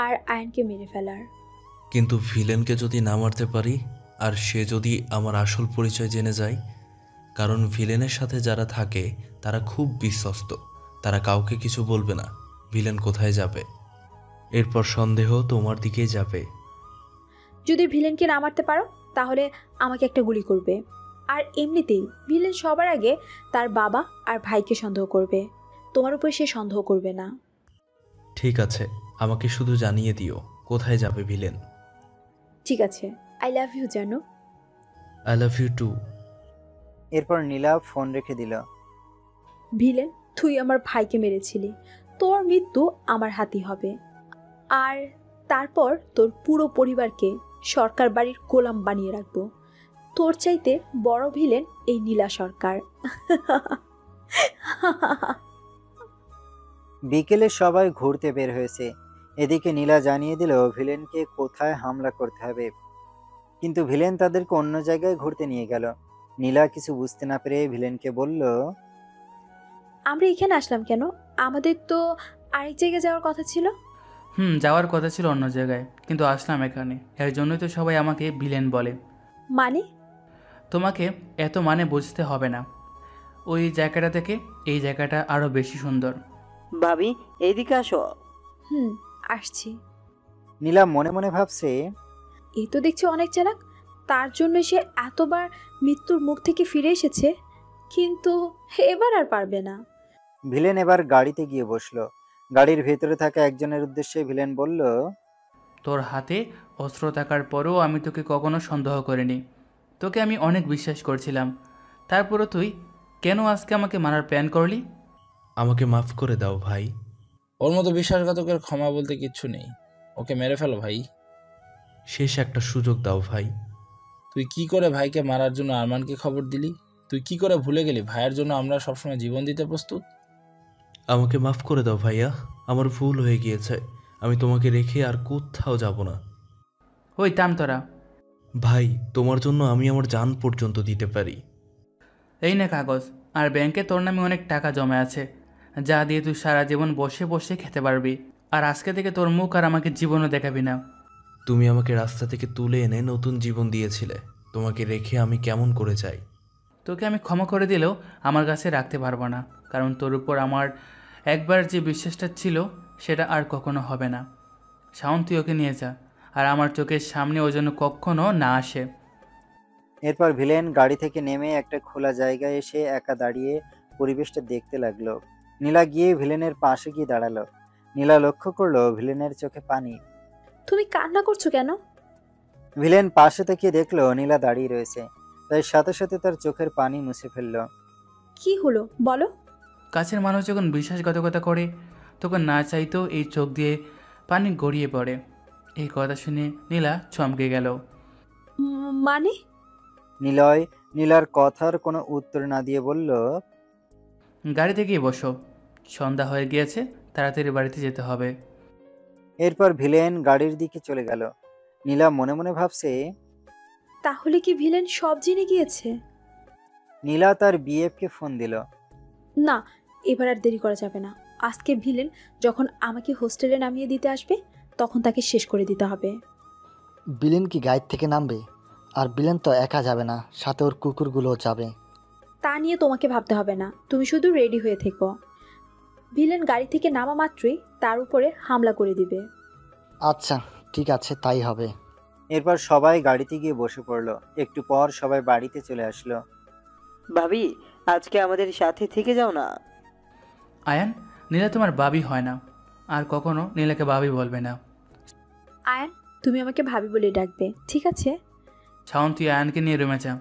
আর আয়ানকে মেরে ফেলার। কিন্তু ভিলেনকে যদি না মারতে পারি, আর সে যদি আমার আসল পরিচয় জেনে যায়, কারণ ভিলেনের সাথে যারা থাকে তারা খুব বিশ্বস্ত, তারা কাউকে কিছু বলবে না ভিলেন কোথায় যাবে। এরপর সন্দেহ তোমার দিকেই যাবে। যদি ভিলেনকে না মারতে পারো তাহলে আমাকে একটা গুলি করবে। আর এমনিতেই ভিলেন সবার আগে তার বাবা আর ভাইকে সন্দেহ করবে, তোমার উপর সে সন্দেহ করবে না। ঠিক আছে, আমাকে শুধু জানিয়ে দিও কোথায় যাবে ভিলেন। ঠিক আছে, আই লাভ ইউ জানো। I love you too. এরপর নীলা ফোন রেখে দিল। ভিলেন, তুই আমার ভাইকে মেরেছিলি, তোর মৃত্যু আমার হাতেই হবে। আর তারপর তোর পুরো পরিবারকে সরকার বাড়ির গোলাম বানিয়ে রাখবো। তোর চাইতে বড় ভিলেন এই নীলা সরকার। বিকেলে সবাই ঘুরতে বের হয়েছে। এদিকে নীলা জানিয়ে দিল ভিলেনকে কোথায় হামলা করতে হবে, কিন্তু ভিলেন তাদেরকে অন্য জায়গায় ঘুরতে নিয়ে গেল। নীলা কিছু বুঝতে না পেরে ভিলেনকে বলল, আমরা এখানে আসলাম কেন? আমাদের তো আরেক জায়গায় যাওয়ার কথা ছিল। যাওয়ার কথা ছিল অন্য জায়গায়, কিন্তু আসলাম এখানে। এর জন্যই তো সবাই আমাকে ভিলেন বলে। মানে? তোমাকে এত মানে বুঝতে হবে না। ওই জায়গাটা থেকে এই জায়গাটা আরো বেশি সুন্দর। ভাবি, এইদিকে আসো। আসছি। নীলা মনে মনে ভাবছে, এই তো দেখছি অনেক চালাক, তার জন্য সে এতবার মৃত্যুর মুখ থেকে ফিরে এসেছে, কিন্তু এবার আর পারবে না। ভিলেন এবার গাড়িতে গিয়ে বসলো। গাড়ির ভেতরে থাকা একজনের উদ্দেশ্যে ভিলেন বলল, তোর হাতে অস্ত্র থাকার পরেও আমি তোকে কখনো সন্দেহ করিনি। তোকে আমি অনেক বিশ্বাস করছিলাম। তারপরও তুই কেন আজকে আমাকে মারার প্ল্যান করলি? আমাকে মাফ করে দাও ভাই। ওর মতো বিশ্বাসঘাতকের ক্ষমা বলতে কিচ্ছু নেই। ওকে মেরে ফেলো ভাই। শেষ একটা সুযোগ দাও ভাই। তুই কি করে ভাইকে মারার জন্য আরমানকে খবর দিলি? তুই কি করে ভুলে গেলি ভাইয়ের জন্য আমরা সবসময় জীবন দিতে প্রস্তুত? আমাকে মাফ করে দাও ভাইয়া, আমার ভুল হয়ে গিয়েছে। আমি তোমাকে রেখে আর কোথাও যাব না। ওই থাম তোরা। ভাই, তোমার জন্য আমি আমার জান পর্যন্ত দিতে পারি। এই নে কাগজ, আর ব্যাংকে তোর নামে অনেক টাকা জমা আছে, যা দিয়ে তুই সারা জীবন বসে বসে খেতে পারবি। আর আজকে থেকে তোর মুখ আর আমাকে জীবনও দেখাবি না। তুমি আমাকে রাস্তা থেকে তুলে এনে নতুন জীবন দিয়েছিলে, তোমাকে রেখে আমি কেমন করে যাই? তোকে আমি ক্ষমা করে দিলেও আমার কাছে রাখতে পারবো না, কারণ তোর উপর আমার একবার যে বিশ্বাসটা ছিল সেটা আর কখনো হবে না। শাওন, তুই ওকে নিয়ে যা, আর আমার চোখের সামনে ও যেন কখনো না আসে। এরপর ভিলেন গাড়ি থেকে নেমে একটা খোলা জায়গায় এসে একা দাঁড়িয়ে পরিবেশটা দেখতে লাগলো। নীলা গিয়ে ভিলেনের পাশে গিয়ে দাঁড়ালো। নীলা লক্ষ্য করলো ভিলেনের চোখে পানি। তুমি কান্না করছো কেন? ভিলেন পাশে তাকিয়ে দেখলো নীলা দাঁড়িয়ে রয়েছে, তাই সাথে সাথে তার চোখের পানি মুছে ফেললো। কি হলো বলো? কাছের মানুষ যখন বিশ্বাসঘাতকতা করে তখন না চাইতেও এই চোখ দিয়ে পানি গড়িয়ে পড়ে। এই কথা শুনে নীলা চমকে গেল। মানে? নিলয় নীলার কথার কোনো উত্তর না দিয়ে বলল, গাড়িতে গিয়ে বসো, সন্ধ্যা হয়ে গিয়েছে, তাড়াতাড়ি বাড়িতে যেতে হবে। এরপর ভিলেন গাড়ির দিকে চলে গেল। নীলা মনে মনে ভাবছে, তাহলে কি ভিলেন সব জেনে গিয়েছে? নীলা তার বিএফকে ফোন দিল। না, এবার আর দেরি করা যাবে না। আজকে ভিলেন যখন আমাকে হোস্টেলে নামিয়ে দিতে আসবে তখন তাকে শেষ করে দিতে হবে। বিলেন কি গাইড থেকে নামবে? আর বিলেন তো একা যাবে না, সাথে ওর কুকুরগুলোও যাবে। তা নিয়ে তোমাকে ভাবতে হবে না, তুমি শুধু রেডি হয়ে থেকো। ভিলেন গাড়ি থেকে নামা মাত্রই তার উপরে হামলা করে দিবে। আচ্ছা ঠিক আছে, তাই হবে। এরপর সবাই গাড়িতে গিয়ে বসে পড়লো। একটু পর সবাই বাড়িতে চলে আসলো। ভাবি, আজকে আমাদের সাথে থেকে যাও না। আয়ান, নীলা তোমার বাবি হয় না, আর কখনো নীলাকে বাবি বলবে না। আয়ান, তুমি আমাকে ভাবি বলে ডাকবে, ঠিক আছে? শাওন, তুই আয়ানকে নিয়ে রুমে যা।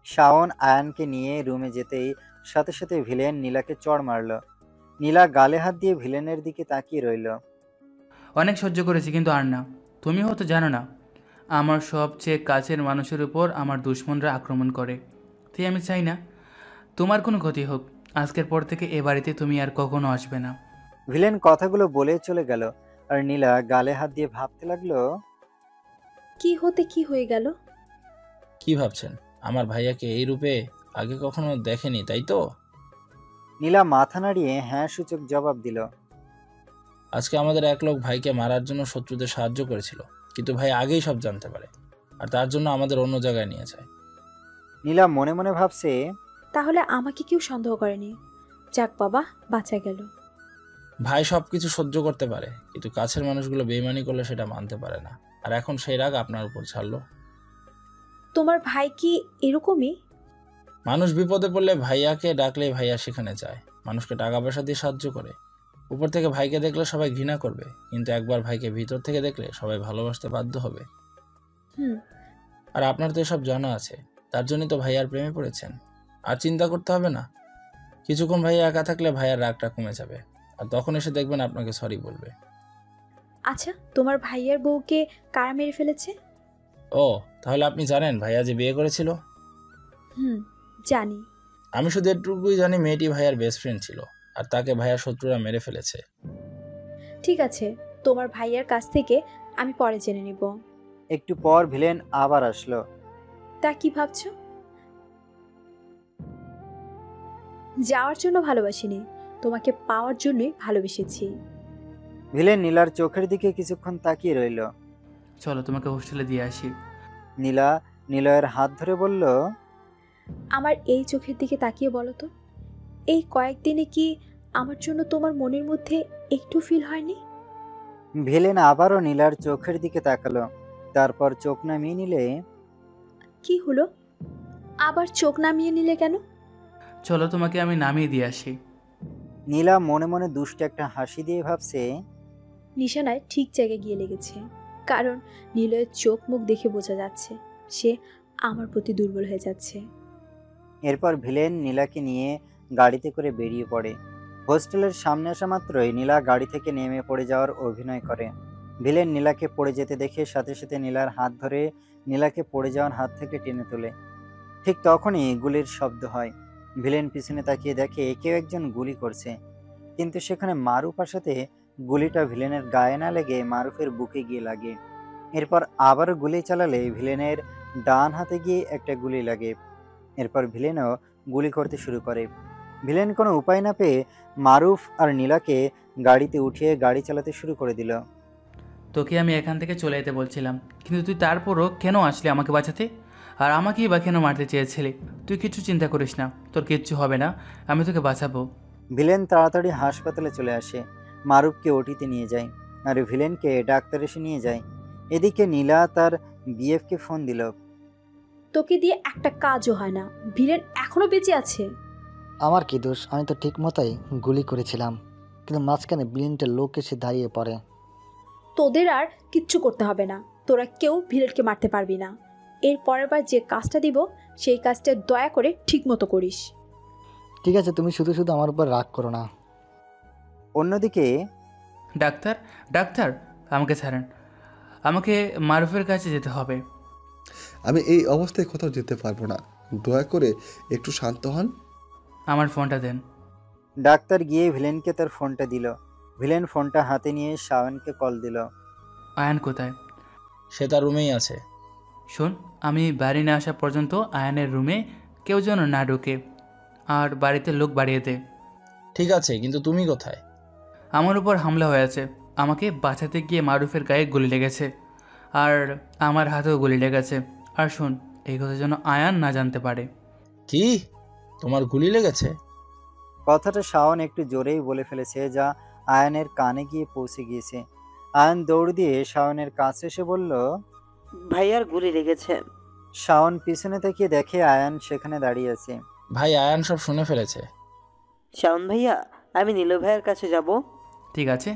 শাওন আয়ানকে নিয়ে রুমে যেতেই সাথে সাথে ভিলেন নীলাকে চড় মারলো। নীলা গালে হাত দিয়ে ভিলেনের দিকে তাকিয়ে রইল। অনেক সহ্য করেছি, কিন্তু আর না। তুমি হয়তো জানো না, আমার সবচেয়ে কাছের মানুষের উপর আমার দুশ্মনরা আক্রমণ করে। তাই আমি চাই না তোমার কোনো ক্ষতি হোক। আজকের পর থেকে এ বাড়িতে তুমি আর কখনো আসবে না। ভিলেন কথাগুলো বলে চলে গেল, আর নীলা গালে হাত দিয়ে ভাবতে লাগলো, কি হতে কি হয়ে গেল? কি ভাবছেন? আমার ভাইয়াকে এই রূপে আগে কখনো দেখেনি, তাই তো? নীলা মাথা নাড়িয়ে হ্যাঁ সূচক জবাব দিল। আজকে আমাদের এক লোক ভাইকে মারার জন্য শত্রুদের সাহায্য করেছিল, কিন্তু ভাই আগেই সব জানতে পারে, আর তার জন্য আমাদের অন্য জায়গায় নিয়ে যায়। নীলা মনে মনে ভাবছে, তাহলে আমাকে কেউ সন্দেহ করেনি। যাক বাবা, বাঁচা গেল। ভাই সবকিছু সহ্য করতে পারে, কিন্তু কাছের মানুষগুলো বেইমানি করলে সেটা মানতে পারে না, আর এখন সেই রাগ আপনার উপর ছাড়লো। তোমার ভাই কি এরকমই? মানুষ বিপদে পড়লে ভাইয়াকে ডাকলে ভাইয়া সেখানে যায়, মানুষকে টাকা পয়সা দিয়ে সাহায্য করে। উপর থেকে ভাইকে দেখলে সবাই ঘৃণা করবে, কিন্তু একবার ভাইকে ভিতর থেকে দেখলে সবাই ভালোবাসতে বাধ্য হবে। আর আপনার তো এসব জানা আছে, তার জন্যই তো ভাইয়ার প্রেমে পড়েছেন। আর চিন্তা করতে হবে না, কিছুক্ষণ ভাইয়া একা থাকলে ভাইয়ার রাগটা কমে যাবে, আর তখন এসে দেখবেন আপনাকে সরি বলবে। আচ্ছা, তোমার ভাইয়ার বউকে কারা মেরে ফেলেছে? ও, তাহলে আপনি জানেন ভাইয়া যে বিয়ে করেছিল? জানি। আমি শুধু এটুকুই জানি মেয়েটি ভাইয়ার বেস্ট ফ্রেন্ড ছিল, আর তাকে ভাইয়ার শত্রুরা মেরে ফেলেছে। ঠিক আছে, তোমার ভাইয়ার কাছ থেকে আমি পরে জেনে নিব। একটু পর ভিলেন আবার আসলো। তা কি ভাবছো? যাওয়ার জন্য ভালোবাসিনি, তোমাকে পাওয়ার জন্যই ভালোবেসেছি। ভিলেন নীলার চোখের দিকে কিছুক্ষণ তাকিয়ে রইল। চলো তোমাকে হোস্টেলে দিয়ে আসি। নীলা নিলয়ের হাত ধরে বলল, আমার এই চোখের দিকে তাকিয়ে বলো তো, এই কয়েকদিনে কি আমার জন্য তোমার মনের মধ্যে একটু ফিল হয়নি? ভিলেন আবারও নীলার চোখের দিকে তাকালো, তারপর চোখ নামিয়ে নিলে। কি হলো, আবার চোখ নামিয়ে নিলে কেন? চলো তোমাকে আমি নামিয়ে দিয়ে আসি। নীলা মনে মনে দুষ্ট একটা হাসি দিয়ে ভাবছে, নিশানায় ঠিক জায়গায় গিয়ে লেগেছে, কারণ নীলয়ের চোখ মুখ দেখে বোঝা যাচ্ছে সে আমার প্রতি দুর্বল হয়ে যাচ্ছে। এরপর ভিলেন নীলাকে নিয়ে গাড়িতে করে বেরিয়ে পড়ে। হোস্টেলের সামনে আসা মাত্রই নীলা গাড়ি থেকে নেমে পড়ে যাওয়ার অভিনয় করে। ভিলেন নীলাকে পড়ে যেতে দেখে সাথে সাথে নীলার হাত ধরে নীলাকে পড়ে যাওয়ার হাত থেকে টেনে তোলে। ঠিক তখনই গুলির শব্দ হয়। ভিলেন পিছনে তাকিয়ে দেখে কেউ একজন গুলি করছে, কিন্তু সেখানে মারুফ আসাতে গুলিটা ভিলেনের গায়ে না লেগে মারুফের বুকে গিয়ে লাগে। এরপর আবারও গুলি চালালে ভিলেনের ডান হাতে গিয়ে একটা গুলি লাগে। এরপর ভিলেনও গুলি করতে শুরু করে। ভিলেন কোনো উপায় না পেয়ে মারুফ আর নীলাকে গাড়িতে উঠিয়ে গাড়ি চালাতে শুরু করে দিল। তোকে আমি এখান থেকে চলে যেতে বলছিলাম, কিন্তু তুই তারপরও কেন আসলি আমাকে বাঁচাতে? আর আমাকেই বা কেন মারতে চেয়েছিলি? তুই কিছু চিন্তা করিস না, তোর কিচ্ছু হবে না, আমি তোকে বাঁচাবো। ভিলেন তাড়াতাড়ি হাসপাতালে চলে আসে। মারুফকে ওটিতে নিয়ে যায় আর ভিলেনকে ডাক্তার এসে নিয়ে যায়। এদিকে নীলা তার বিএফকে ফোন দিল। তোকে দিয়ে একটা কাজও হয় না, ভিলেন এখনো বেঁচে আছে। আমার কি দোষ? আমি তো ঠিক মতোই গুলি করেছিলাম, কিন্তু মাঝখানে বিলিয়নটা লোক এসে দাঁড়িয়ে পড়ে। তোদের আর কিচ্ছু করতে হবে না, তোরা কেউ ভিলেনকে মারতে পারবি না। এর পরের বার যে কাজটা দিব সেই কাজটা দয়া করে ঠিক মতো করিস। ঠিক আছে, তুমি শুধু শুধু আমার উপর রাগ করো না। অন্যদিকে ডাক্তার ডাক্তার আমাকে ছাড়েন, আমাকে মারুফের কাছে যেতে হবে। আমি এই অবস্থায় কোথাও যেতে পারবো না, দয়া করে একটু শান্ত হন। আমার ফোনটা দেন। ডাক্তার গিয়ে ভিলেনকে তার ফোনটা দিল। ভিলেন ফোনটা হাতে নিয়ে শাওনকে কল দিল। আয়ান কোথায়? সে তার রুমেই আছে। শোন, আমি বাড়ি না আসা পর্যন্ত আয়ানের রুমে কেউ যেন না ঢোকে, আর বাড়িতে লোক বাড়িয়ে দে। ঠিক আছে, কিন্তু তুমি কোথায়? আমার উপর হামলা হয়েছে, আমাকে বাঁচাতে গিয়ে মারুফের গায়ে গুলি লেগেছে, আর আমার হাতেও গুলি লেগেছে। আর শোন, এই কথা যেন আয়ান না জানতে পারে। কি? তোমার গুলি লেগেছে? কথাটা শাওন একটু জোরেই বলে ফেলেছে, যা আয়ানের কানে গিয়ে পৌঁছে গিয়েছে। আয়ান দৌড় দিয়ে শাওনের কাছে এসে বলল, ভাইয়ার গুলি লেগেছে। শাওন পিছনে তাকিয়ে দেখে আয়ান সেখানে দাঁড়িয়ে আছে। ভাই, আয়ান সব শুনে ফেলেছে। শাওন ভাইয়া, আমি নীল ভাইয়ের কাছে যাব। ঠিক আছে,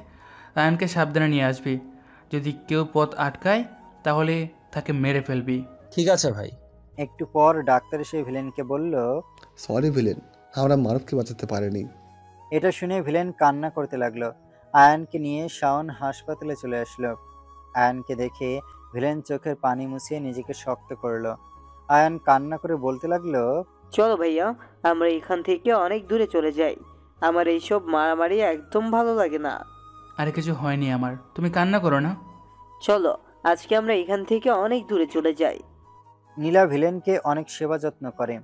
আয়ানকে সাবধানে নিয়ে আসবি। যদি কেউ পথ আটকায় তাহলে তাকে মেরে ফেলবি। ঠিক আছে ভাই। একটু পর ডাক্তার এসে ভিলেনকে বলল, সরি ভিলেন, আমরা মারুফকে বাঁচাতে পারিনি। এটা শুনে ভিলেন কান্না করতে লাগলো। আয়ানকে নিয়ে শাওন হাসপাতালে চলে আসলো। আয়ানকে দেখে ভিলেন চোখের পানি মুছিয়ে নিজেকে শক্ত করলো। আয়ান কান্না করে বলতে লাগলো, চলো ভাইয়া, আমরা এখান থেকে অনেক দূরে চলে যাই। আমার এইসব মারামারি একদম ভালো লাগে না। আরে কিছু হয়নি আমার, তুমি কান্না করো না। চলো, আজকে আমরা এখান থেকে অনেক দূরে চলে যাই। নীলা ভিলেনকে অনেক সেবা যত্ন করে,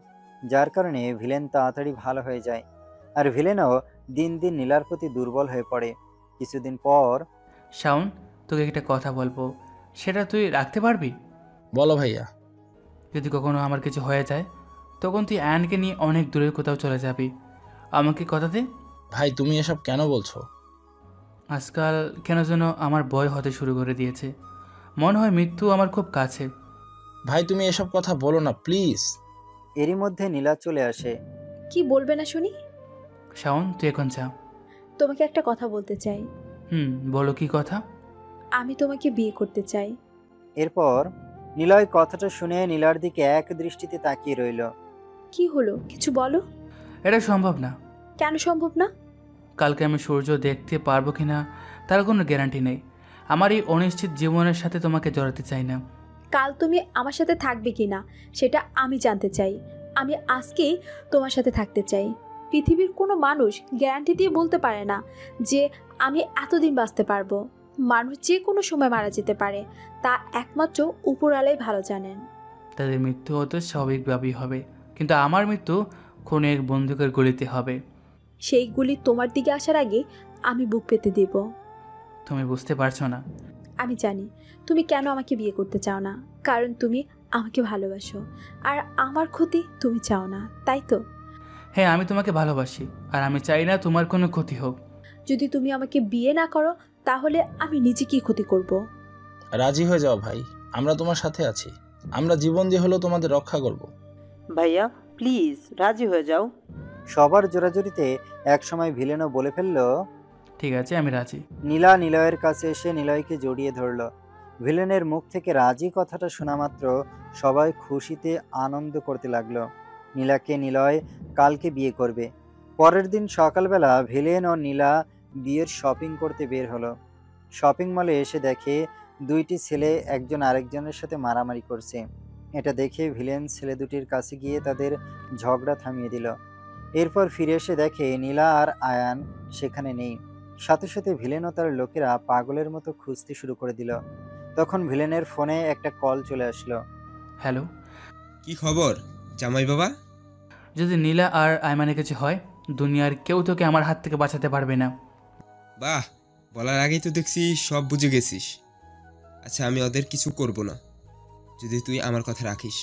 যার কারণে ভিলেন তাড়াতাড়ি ভালো হয়ে যায়। আর ভিলেনও দিন দিন নীলার প্রতি দুর্বল হয়ে পড়ে। কিছুদিন পর, শাওন, তোকে একটা কথা বলবো, সেটা তুই রাখতে পারবি? বলো ভাইয়া। যদি কখনো আমার কিছু হয়ে যায় তখন তুই আয়ানকে নিয়ে অনেক দূরে কোথাও চলে যাবি, আমাকে কথা দে। ভাই, তুমি এসব কেন বলছো? আজকাল কেন যেন আমার ভয় হতে শুরু করে দিয়েছে, মনে হয় মৃত্যু আমার খুব কাছে। ভাই, তুমি এসব কথা বলো না প্লিজ। এরই মধ্যে নীলা চলে আসে। কি বলবে না শুনি? শাওন, তুই এখন যা। তোমাকে একটা কথা বলতে চাই। বলো, কি কথা? আমি তোমাকে বিয়ে করতে চাই। এরপর নীলয় কথাটা শুনে নীলার দিকে এক দৃষ্টিতে তাকিয়ে রইল। কি হলো, কিছু বলো। এটা সম্ভব না। কেন সম্ভব না? কালকে আমি সূর্য দেখতে পারবো কিনা তার কোনো গ্যারান্টি নেই। আমার এই অনিশ্চিত জীবনের সাথে তোমাকে জড়াতে চাই না। কাল তুমি আমার সাথে থাকবে কি না সেটা আমি জানতে চাই। আমি আজকেই তোমার সাথে থাকতে চাই। পৃথিবীর কোনো মানুষ গ্যারান্টি দিয়ে বলতে পারে না যে আমি এতদিন বাঁচতে পারবো। মানুষ যে কোনো সময় মারা যেতে পারে, তা একমাত্র উপরওয়ালাই ভালো জানেন। তাদের মৃত্যু হয়তো স্বাভাবিকভাবেই হবে, কিন্তু আমার মৃত্যু কোনো এক বন্দুকের গুলিতে হবে। সেই গুলি তোমার দিকে আসার আগে আমি বুক পেতে দেব। তুমি বুঝতে পারছো না। আমি জানি তুমি কেন আমাকে বিয়ে করতে চাও না, কারণ তুমি আমাকে ভালোবাসো আর আমার ক্ষতি তুমি চাও না, তাই তো? হ্যাঁ, আমি তোমাকে ভালোবাসি আর আমি চাই না তোমার কোনো ক্ষতি হোক। যদি তুমি আমাকে বিয়ে না করো তাহলে আমি নিজেকেই ক্ষতি করব। রাজি হয়ে যাও ভাই, আমরা তোমার সাথে আছি। আমরা জীবন দিয়ে হলেও তোমাদের রক্ষা করব। ভাইয়া প্লিজ রাজি হয়ে যাও। সবার জোরাজুরিতে একসময় ভিলেনও বলে ফেলল, ঠিক আছে, আমি রাজি। নীলা নিলয়ের কাছে এসে নিলয়কে জড়িয়ে ধরল। ভিলেনের মুখ থেকে রাজি কথাটা শোনা মাত্র সবাই খুশিতে আনন্দ করতে লাগলো। নীলাকে নিলয় কালকে বিয়ে করবে। পরের দিন সকালবেলা ভিলেন ও নীলা বিয়ের শপিং করতে বের হলো। শপিং মলে এসে দেখে দুইটি ছেলে একজন আরেকজনের সাথে মারামারি করছে। এটা দেখে ভিলেন ছেলে দুটির কাছে গিয়ে তাদের ঝগড়া থামিয়ে দিল। এরপর ফিরে এসে দেখে নীলা আর আয়ান সেখানে নেই। সাথে সাথে ভিলেন ও তার লোকেরা পাগলের মতো খুঁজতে শুরু করে দিল। তখন ভিলেনের ফোনে একটা কল চলে আসলো। হ্যালো, কি খবর জামাই বাবা? যদি নীলা আর আয়মানের কিছু হয়, দুনিয়ার কেউ তোকে আমার হাত থেকে বাঁচাতে পারবে না। বাহ, বলার আগেই তো দেখছি সব বুঝে গেছিস। আচ্ছা, আমি ওদের কিছু করব না যদি তুই আমার কথা রাখিস।